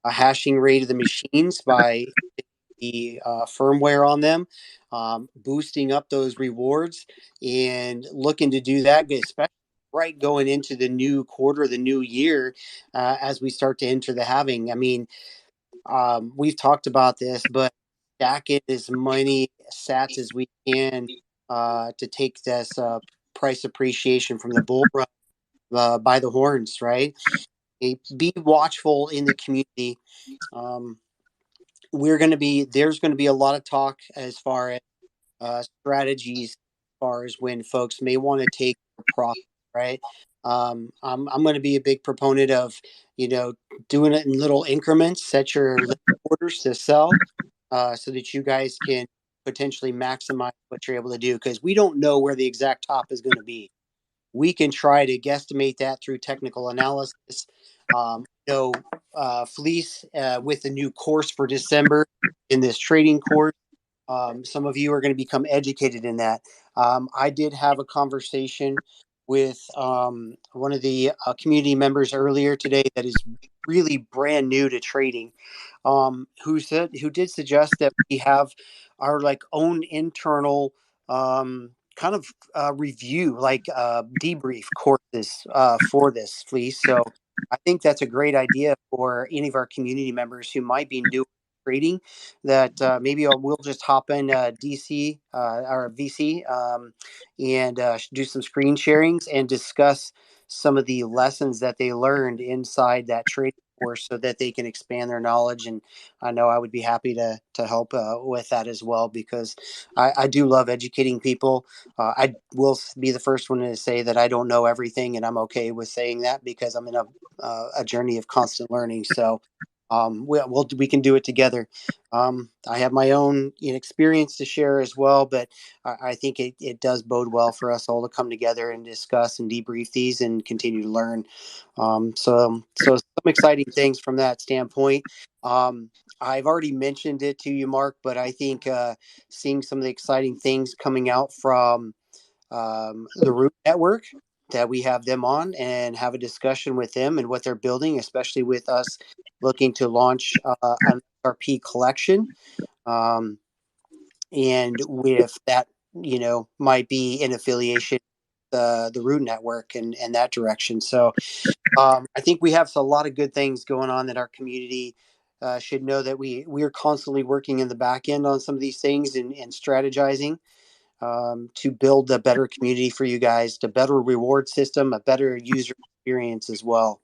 hashing rate of the machines by the firmware on them, boosting up those rewards, and looking to do that, especially right going into the new quarter, the new year, as we start to enter the halving. I mean, we've talked about this, but stacking as many sats as we can to take this price appreciation from the bull run by the horns, right? Be watchful in the community. Um, there's going to be a lot of talk as far as strategies, as far as when folks may want to take their profit, right? I'm going to be a big proponent of, doing it in little increments, set your limit orders to sell, so that you guys can potentially maximize what you're able to do, because we don't know where the exact top is going to be. We can try to guesstimate that through technical analysis. Fleece, with the new course for December in this trading course, some of you are going to become educated in that. I did have a conversation with one of the community members earlier today that is really brand new to trading, who did suggest that we have our like own internal kind of review, like debrief courses for this, Fleece. So I think that's a great idea for any of our community members who might be new trading, that maybe we'll just hop in DC or VC, and do some screen sharings and discuss some of the lessons that they learned inside that trading course, so that they can expand their knowledge. And I know I would be happy to help with that as well, because I do love educating people. I will be the first one to say that I don't know everything, and I'm okay with saying that, because I'm in a journey of constant learning. So we can do it together. I have my own experience to share as well, but I think it does bode well for us all to come together and discuss and debrief these and continue to learn. So some exciting things from that standpoint. I've already mentioned it to you, Mark, but I think seeing some of the exciting things coming out from the Root Network, that we have them on and have a discussion with them and what they're building, especially with us looking to launch an RP collection. Um, and with that, might be in affiliation the Root Network and that direction. So I think we have a lot of good things going on that our community should know, that we're constantly working in the back end on some of these things and strategizing to build a better community for you guys, a better reward system, a better user experience as well.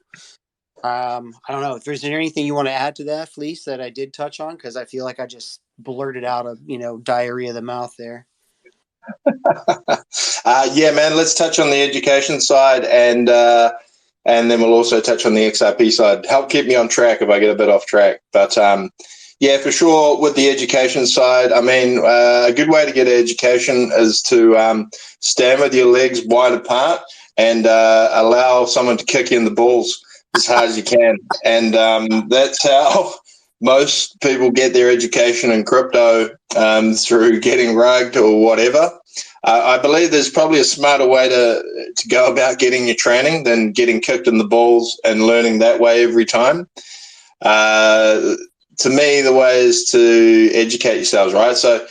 I don't know if there's anything you want to add to that, Fleece, that I did touch on, because I feel like I just blurted out a diarrhea of the mouth there. Yeah, man. Let's touch on the education side, and then we'll also touch on the XRP side. Help keep me on track if I get a bit off track. But yeah, for sure, with the education side, I mean, a good way to get education is to stand with your legs wide apart and allow someone to kick you in the balls as hard as you can. And that's how most people get their education in crypto, through getting rugged or whatever. I believe there's probably a smarter way to go about getting your training than getting kicked in the balls and learning that way every time. to me, the way is to educate yourselves, right? So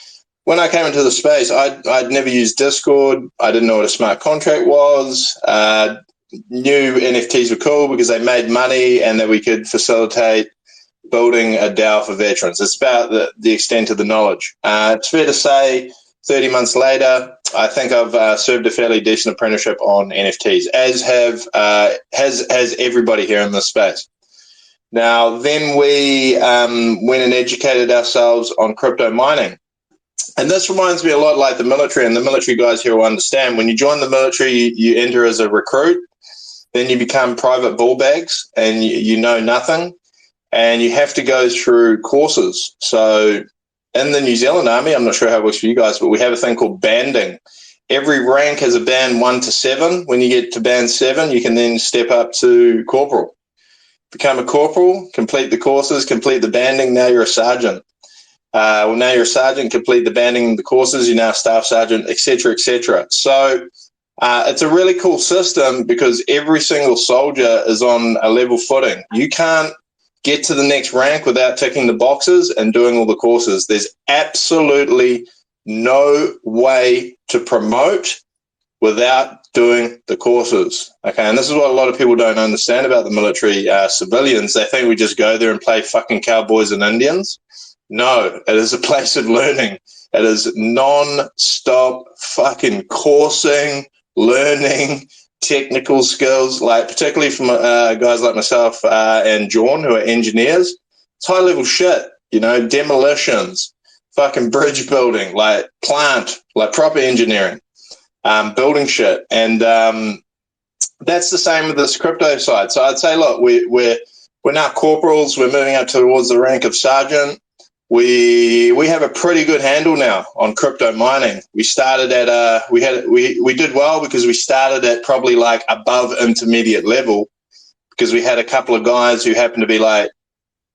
when I came into the space, I'd never used Discord. I didn't know what a smart contract was. Knew NFTs were cool because they made money and that we could facilitate building a DAO for veterans. It's about the extent of the knowledge. It's fair to say 30 months later, I think I've served a fairly decent apprenticeship on NFTs, as has everybody here in this space. Now, then we went and educated ourselves on crypto mining. And this reminds me a lot like the military, and the military guys here will understand. When you join the military, you enter as a recruit, then you become private ball bags, and you know nothing, and you have to go through courses. So in the New Zealand Army, I'm not sure how it works for you guys, but we have a thing called banding. Every rank has a band 1 to 7. When you get to band 7, you can then step up to corporal. Become a corporal, complete the courses, complete the banding, now you're a sergeant. Now you're a sergeant, complete the banding, the courses, you're now a staff sergeant, etc., etc. So it's a really cool system because every single soldier is on a level footing. You can't get to the next rank without ticking the boxes and doing all the courses. There's absolutely no way to promote without doing the courses. Okay, and this is what a lot of people don't understand about the military civilians. They think we just go there and play fucking cowboys and Indians. No, it is a place of learning. It is non-stop fucking coursing, learning, technical skills, like particularly from guys like myself and John, who are engineers. It's high-level shit, you know, demolitions, fucking bridge building, like plant, like proper engineering, building shit. And that's the same with this crypto side. So I'd say, look, we're now corporals. We're moving up towards the rank of sergeant. We have a pretty good handle now on crypto mining. We started at we did well because we started at probably like above intermediate level because we had a couple of guys who happened to be like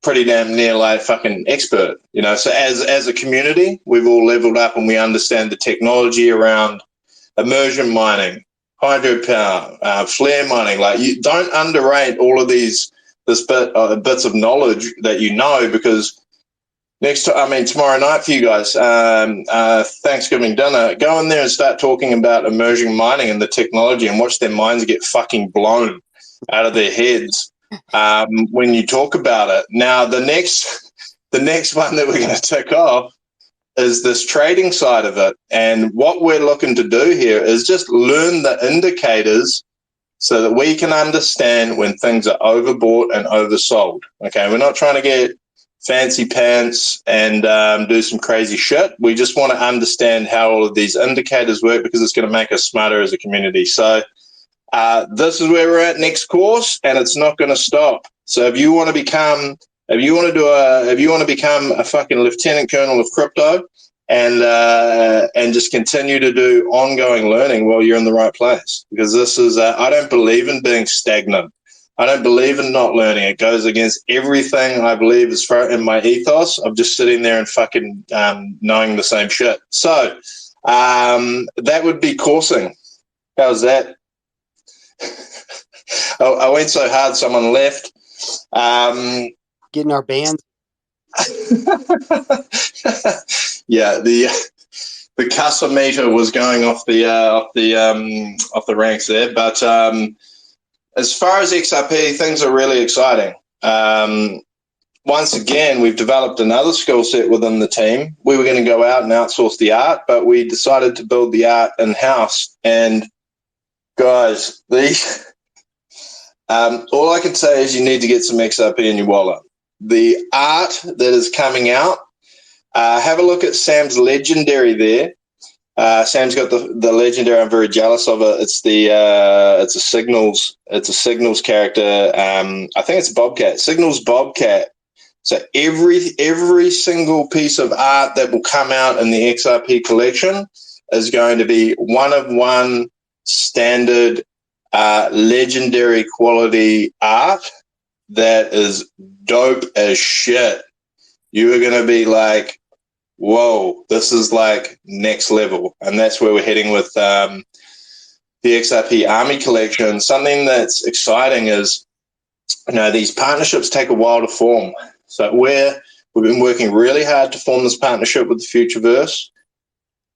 pretty damn near like fucking expert, you know. So as a community, we've all leveled up and we understand the technology around immersion mining, hydropower, flare mining. Like, you don't underrate all of bits of knowledge that you know, because tomorrow night for you guys, Thanksgiving dinner, go in there and start talking about immersion mining and the technology and watch their minds get fucking blown out of their heads when you talk about it. Now, the next one that we're going to tick off is this trading side of it. And what we're looking to do here is just learn the indicators so that we can understand when things are overbought and oversold. Okay, we're not trying to get fancy pants and do some crazy shit. We just want to understand how all of these indicators work because it's going to make us smarter as a community. So this is where we're at next course, and it's not going to stop. So if you want to become a fucking lieutenant colonel of crypto and just continue to do ongoing learning, well, you're in the right place, because this is I don't believe in being stagnant. I don't believe in not learning. It goes against everything I believe is in my ethos of just sitting there and fucking knowing the same shit. So that would be coursing. How's that? I went so hard, someone left. Getting our bands. Yeah, the cuss meter was going off the ranks there, but as far as XRP, things are really exciting. Once again, we've developed another skill set within the team. We were going to go out and outsource the art, but we decided to build the art in-house. And guys, all I can say is you need to get some XRP in your wallet. The art that is coming out, have a look at Sam's legendary there. Sam's got the legendary. I'm very jealous of it. It's a Signals character. I think it's a Bobcat. Signals Bobcat. So every single piece of art that will come out in the XRP collection is going to be one of one standard legendary quality art that is dope as shit. You are going to be like, whoa, this is like next level. And that's where we're heading with the XRP Army collection. Something that's exciting is, these partnerships take a while to form. So we're We've been working really hard to form this partnership with the Futureverse.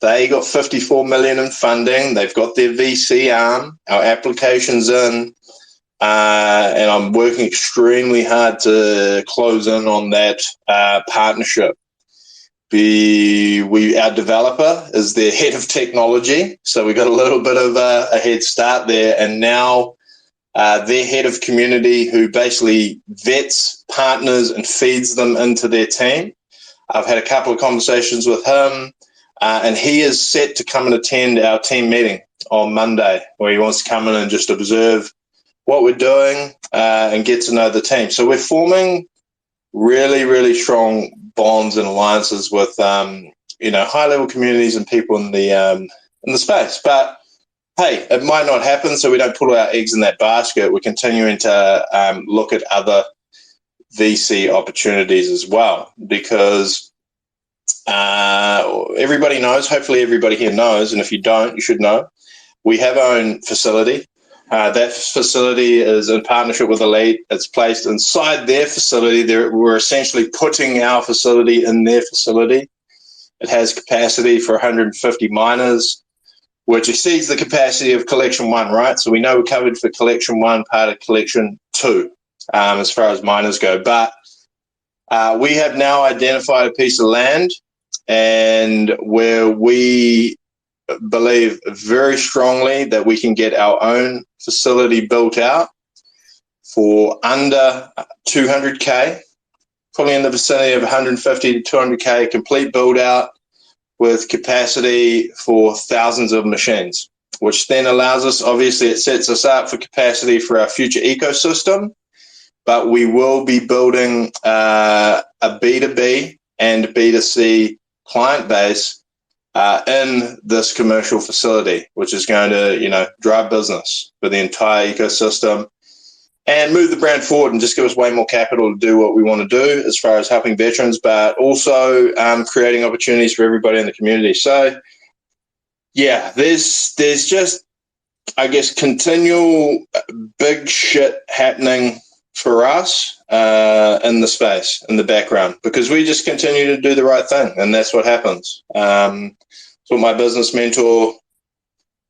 They got 54 million in funding. They've got their VC arm. Our application's in. And I'm working extremely hard to close in on that partnership. Our developer is their head of technology, so we got a little bit of a head start there. And now their head of community, who basically vets partners and feeds them into their team. I've had a couple of conversations with him, and he is set to come and attend our team meeting on Monday, where he wants to come in and just observe what we're doing and get to know the team. So we're forming really, really strong bonds and alliances with high-level communities and people in the space. But hey, it might not happen, so we don't put our eggs in that basket. We're continuing to look at other VC opportunities as well, because everybody knows, hopefully everybody here knows, and if you don't, you should know, we have our own facility. That facility is in partnership with Elite. It's placed inside their facility. We're essentially putting our facility in their facility. It has capacity for 150 miners, which exceeds the capacity of Collection 1, right? So we know we're covered for Collection 1, part of Collection 2, as far as miners go. But we have now identified a piece of land, and where we believe very strongly that we can get our own facility built out for under 200K, probably in the vicinity of 150 to 200K, complete build out with capacity for thousands of machines, which then allows us, obviously it sets us up for capacity for our future ecosystem, but we will be building a B2B and B2C client base in this commercial facility, which is going to, drive business for the entire ecosystem and move the brand forward and just give us way more capital to do what we want to do as far as helping veterans, but also creating opportunities for everybody in the community. So, yeah, there's just, I guess, continual big shit happening for us in the space, in the background, because we just continue to do the right thing, and that's what happens. It's what my business mentor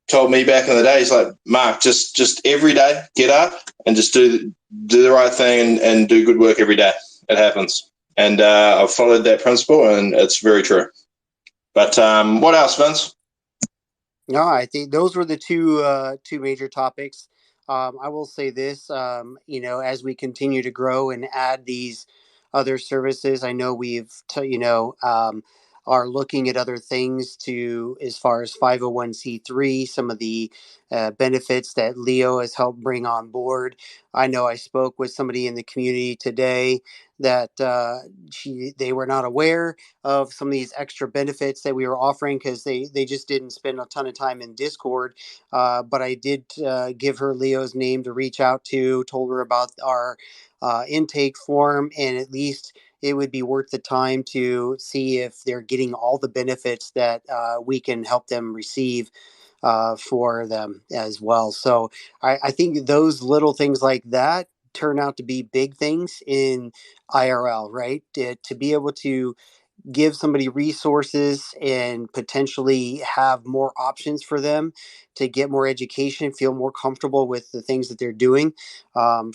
told me back in the day. He's like, Mark, just every day, get up and just do the right thing and do good work every day. It happens. And I've followed that principle, and it's very true. But what else, Vince? No, I think those were the two major topics. I will say this, as we continue to grow and add these other services, I know are looking at other things to, as far as 501c3, some of the benefits that Leo has helped bring on board. I know I spoke with somebody in the community today that they were not aware of some of these extra benefits that we were offering, because they just didn't spend a ton of time in Discord. But I did give her Leo's name to reach out to, told her about our intake form, and at least it would be worth the time to see if they're getting all the benefits that we can help them receive for them as well. So I think those little things like that turn out to be big things in IRL, right? To be able to give somebody resources and potentially have more options for them to get more education, feel more comfortable with the things that they're doing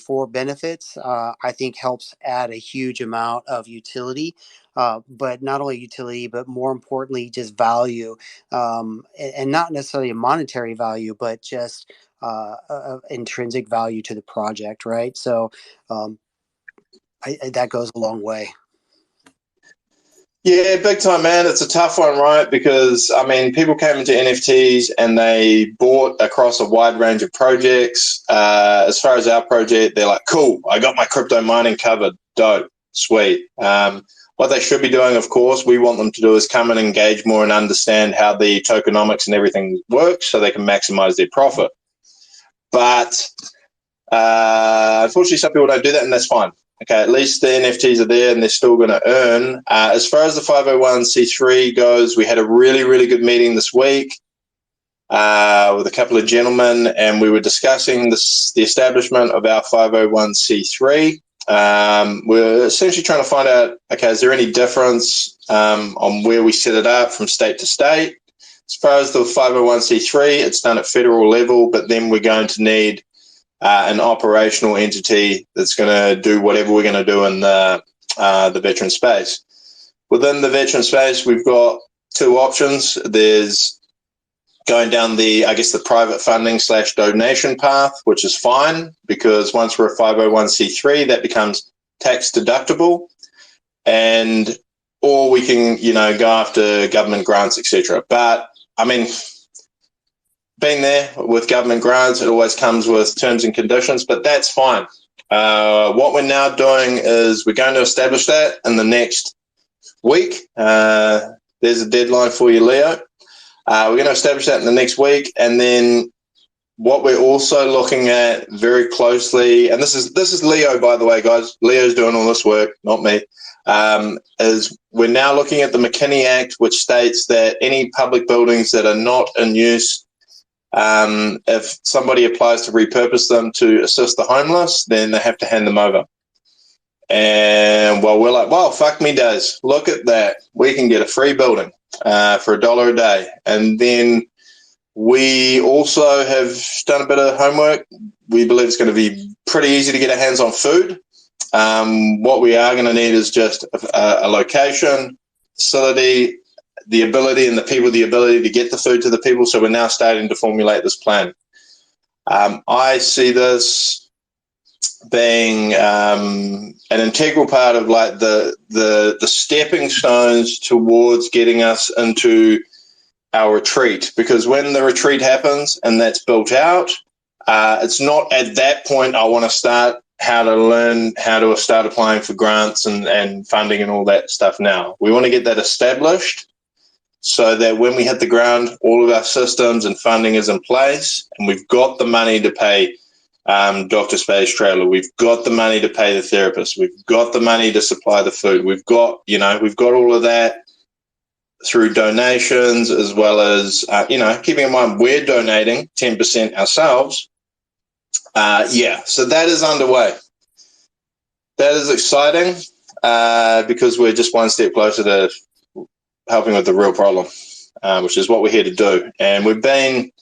for benefits, I think helps add a huge amount of utility. But not only utility, but more importantly, just value, and not necessarily a monetary value, but just intrinsic value to the project, right? So that goes a long way. Yeah, big time, man. It's a tough one, right? Because, people came into NFTs and they bought across a wide range of projects. As far as our project, they're like, cool, I got my crypto mining covered. Dope. Sweet. What they should be doing, of course, we want them to do is come and engage more and understand how the tokenomics and everything works so they can maximize their profit. But unfortunately, some people don't do that, and that's fine. Okay, at least the NFTs are there and they're still going to earn. As far as the 501c3 goes, we had a really, really good meeting this week with a couple of gentlemen, and we were discussing the establishment of our 501c3. We're essentially trying to find out, okay, is there any difference on where we set it up from state to state? As far as the 501c3, it's done at federal level, but then we're going to need an operational entity that's going to do whatever we're going to do in the veteran space. Within the veteran space, we've got two options. There's going down the private funding / donation path, which is fine because once we're a 501c3, that becomes tax deductible, or we can, go after government grants, etc. But I mean, being there with government grants, it always comes with terms and conditions, but that's fine. What we're now doing is we're going to establish that in the next week. There's a deadline for you, Leo. We're going to establish that in the next week, and then what we're also looking at very closely, and this is Leo, by the way, guys. Leo's doing all this work, not me. Is we're now looking at the McKinney Act, which states that any public buildings that are not in use, if somebody applies to repurpose them to assist the homeless, then they have to hand them over. And we're like, well, fuck me does. Look at that. We can get a free building for $1 a day. And then we also have done a bit of homework. We believe it's going to be pretty easy to get our hands on food. What we are going to need is just a location, facility, the ability to get the food to the people. So we're now starting to formulate this plan. I see this being an integral part of like the stepping stones towards getting us into our retreat, because when the retreat happens and that's built out, it's not at that point I want to start how to start applying for grants and funding and all that stuff. Now we want to get that established so that when we hit the ground, all of our systems and funding is in place, and we've got the money to pay Dr. Spade's trailer. We've got the money to pay the therapist. We've got the money to supply the food. We've got all of that through donations, as well as, keeping in mind we're donating 10% ourselves. So that is underway. That is exciting because we're just one step closer to helping with the real problem, which is what we're here to do. And we've been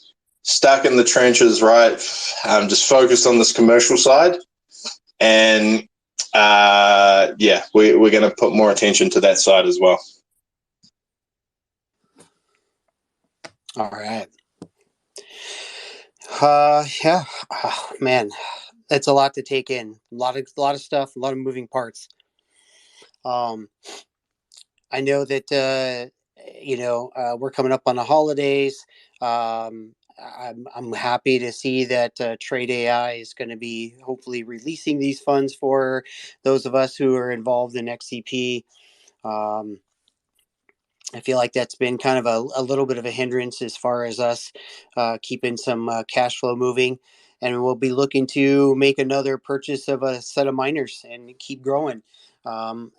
stuck in the trenches, right? Just focused on this commercial side. And we're going to put more attention to that side as well. All right. Man, that's a lot to take in. A lot of stuff, a lot of moving parts. I know that we're coming up on the holidays. I'm happy to see that Trade AI is going to be hopefully releasing these funds for those of us who are involved in XCP. I feel like that's been kind of a little bit of a hindrance as far as us keeping some cash flow moving. And we'll be looking to make another purchase of a set of miners and keep growing. I'm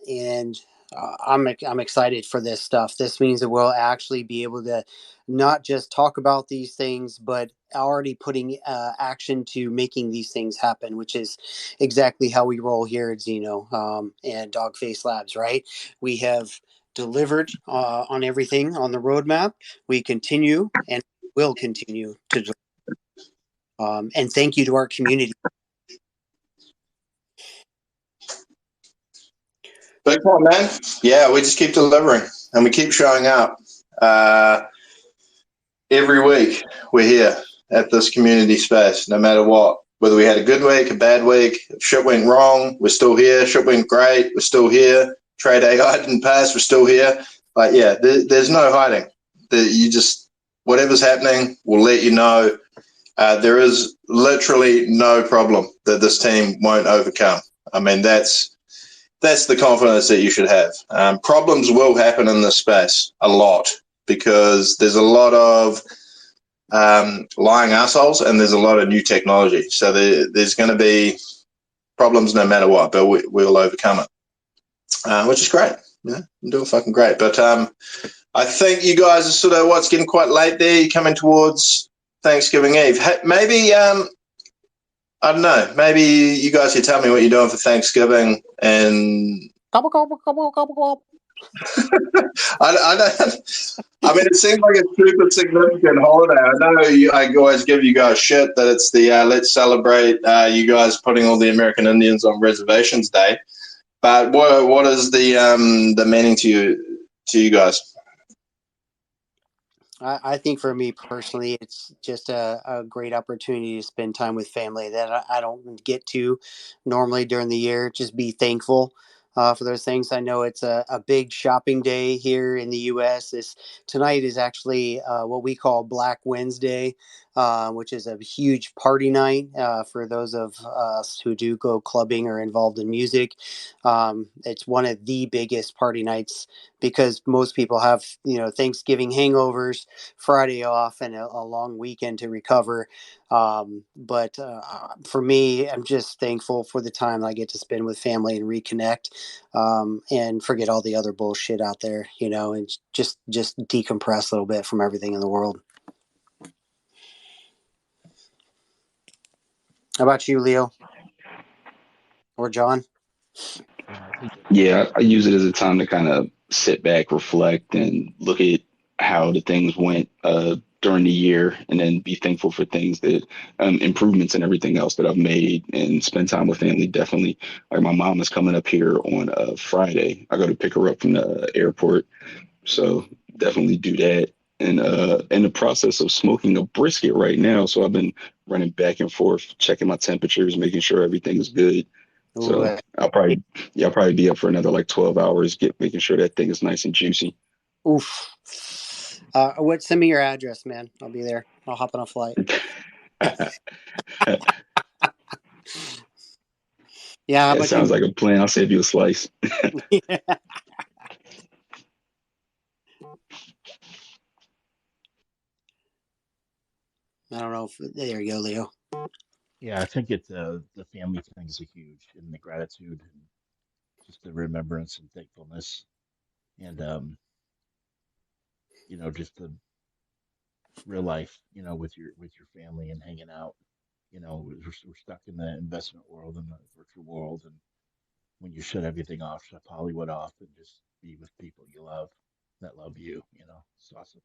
excited for this stuff. This means that we'll actually be able to not just talk about these things, but already putting action to making these things happen, which is exactly how we roll here at Xeno and Dogface Labs, right? We have delivered on everything on the roadmap. We continue and will continue to deliver. And thank you to our community. Big one, man. Yeah, we just keep delivering and we keep showing up. Every week we're here at this community space, no matter what. Whether we had a good week, a bad week, if shit went wrong, we're still here. Shit went great, we're still here. Trade AI didn't pass, we're still here. Like, there's no hiding. Whatever's happening, we'll let you know. There is literally no problem that this team won't overcome. I mean, that's the confidence that you should have. Problems will happen in this space a lot because there's a lot of lying assholes and there's a lot of new technology. So there's going to be problems no matter what, but we'll overcome it, which is great. Yeah, I'm doing fucking great. But I think you guys are sort of what's getting quite late there. You're coming towards Thanksgiving Eve. Hey, maybe I don't know. Maybe you guys can tell me what you're doing for Thanksgiving, and Gobble, gobble, gobble, gobble, gobble. I don't. I mean, it seems like a super significant holiday. I know I always give you guys shit that it's the let's celebrate you guys putting all the American Indians on reservations day. But what is the meaning to you guys? I think for me personally, it's just a great opportunity to spend time with family that I don't get to normally during the year. Just be thankful for those things. I know it's a big shopping day here in the U.S. Tonight is actually what we call Black Wednesday, which is a huge party night for those of us who do go clubbing or involved in music. It's one of the biggest party nights because most people have Thanksgiving hangovers, Friday off, and a long weekend to recover. But for me, I'm just thankful for the time I get to spend with family and reconnect, and forget all the other bullshit out there, and just decompress a little bit from everything in the world. How about you, Leo or John? Yeah, I think Yeah, I use it as a time to kind of sit back, reflect, and look at how the things went during the year, and then be thankful for things that improvements and everything else that I've made, and spend time with family. Definitely, like my mom is coming up here on Friday. I go to pick her up from the airport, so definitely do that. And in the process of smoking a brisket right now, so I've been running back and forth, checking my temperatures, making sure everything is good. Ooh, So I'll probably be up for another like 12 hours, making sure that thing is nice and juicy. oof. Send me your address, man. I'll be there. I'll hop on a flight. That Yeah, how about sounds you? like a plan. I'll save you a slice. Yeah. I don't know if there you go, Leo. yeah, I think it the family thing is a huge, and the gratitude, and just the remembrance and thankfulness, and just the real life, with your family and hanging out. We're stuck in the investment world and the virtual world, and when you shut everything off, shut Hollywood off, and just be with people you love that love you, it's awesome.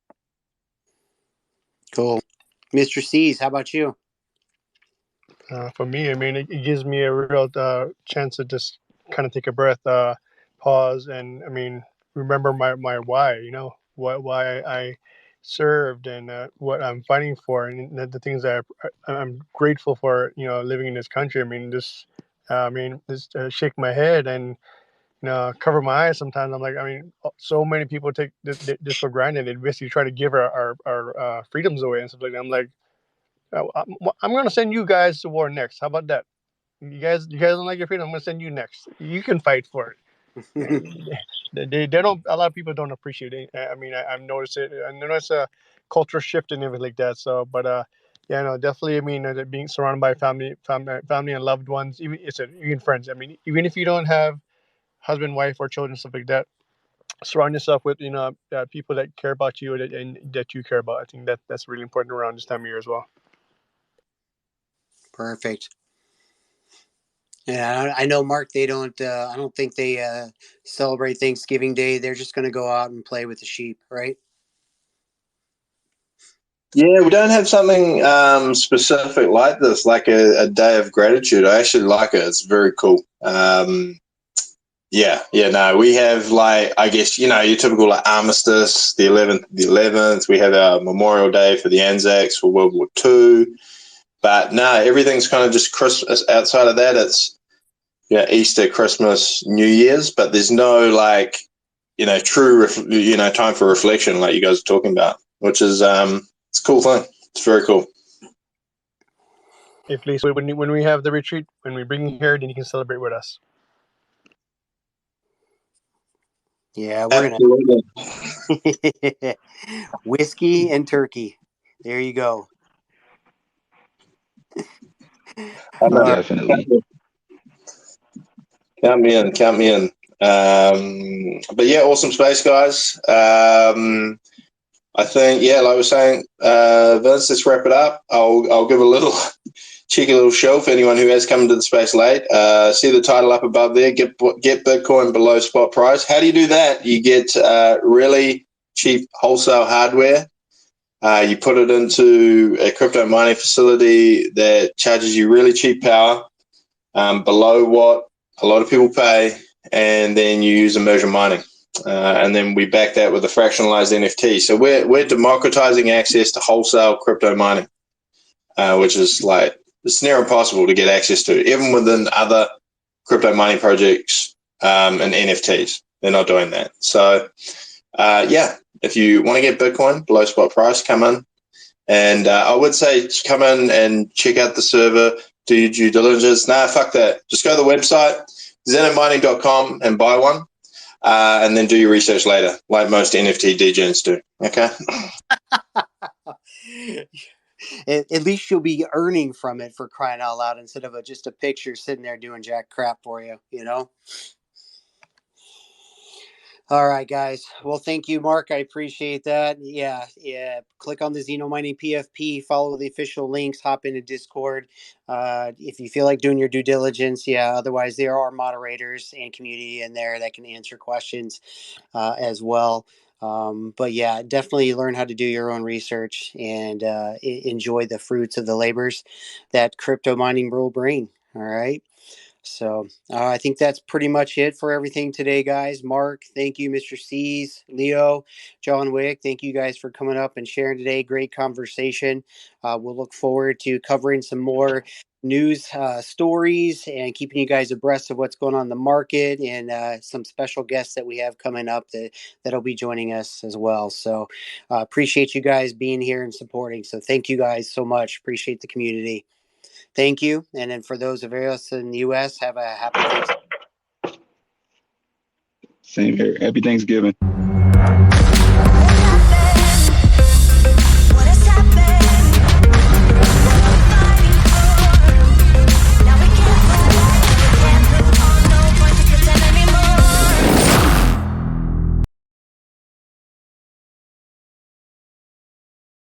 Cool. Mr. C's, how about you? For me, I mean, it gives me a real chance to just kind of take a breath, pause, and I mean, remember my why. Why I served, and what I'm fighting for, and the things that I'm grateful for. Living in this country. I mean, just shake my head and cover my eyes. Sometimes I'm like, I mean, so many people take this for granted and basically try to give our freedoms away and stuff like that. I'm like, I'm gonna send you guys to war next. How about that? You guys don't like your freedom. I'm gonna send you next. You can fight for it. And they don't. A lot of people don't appreciate it. I mean, I've noticed it. I noticed a cultural shift and everything like that. So, but yeah, no, definitely. I mean, being surrounded by family and loved ones, even friends. I mean, even if you don't have husband, wife, or children, stuff like that, surround yourself with people that care about you and that you care about. I think that's really important around this time of year as well. Perfect. Yeah, I know, Mark. They don't. I don't think they celebrate Thanksgiving Day. They're just going to go out and play with the sheep, right? Yeah, we don't have something specific like this, like a day of gratitude. I actually like it. It's very cool. Yeah, no, we have like, I guess, your typical like armistice, the 11th. We have our Memorial Day for the Anzacs for World War II. But no, everything's kind of just Christmas. Outside of that, it's Easter, Christmas, New Year's, but there's no like, true, time for reflection like you guys are talking about, which is it's a cool thing. It's very cool. If Fleece, when we have the retreat, when we bring you here, then you can celebrate with us. Yeah, we're Absolutely. gonna whiskey and turkey. There you go. I know. Definitely. Count me in. Count me in. But yeah, awesome space, guys. I think, like I was saying, Vince, let's wrap it up. I'll give a little cheeky little shelf. Anyone who has come into the space late, see the title up above there. Get Bitcoin below spot price. How do you do that? You get really cheap wholesale hardware. You put it into a crypto mining facility that charges you really cheap power, below what a lot of people pay, and then you use immersion mining. And then we back that with a fractionalized NFT. So we're democratizing access to wholesale crypto mining, which is like, it's near impossible to get access to, even within other crypto mining projects and NFTs. They're not doing that. So, yeah, if you want to get Bitcoin below spot price, come in. And I would say come in and check out the server, do your due diligence. Nah, fuck that. Just go to the website, zenitmining.com, and buy one. And then do your research later, like most NFT degens do. Okay. At least you'll be earning from it, for crying out loud, instead of just a picture sitting there doing jack crap for you, you know? All right, guys. Well, thank you, Mark. I appreciate that. Yeah. Click on the Xeno Mining PFP, follow the official links, hop into Discord. If you feel like doing your due diligence, yeah. Otherwise, there are moderators and community in there that can answer questions as well. But yeah, definitely learn how to do your own research and enjoy the fruits of the labors that crypto mining will bring. All right. So I think that's pretty much it for everything today, guys. Mark, thank you. Mr. C's, Leo, John Wick, thank you guys for coming up and sharing today. Great conversation. We'll look forward to covering some more news stories and keeping you guys abreast of what's going on in the market, and some special guests that we have coming up that'll be joining us as well. So appreciate you guys being here and supporting. So thank you guys so much. Appreciate the community. Thank you. And then for those of us in the U.S., have a happy Thanksgiving. Same here. Happy Thanksgiving.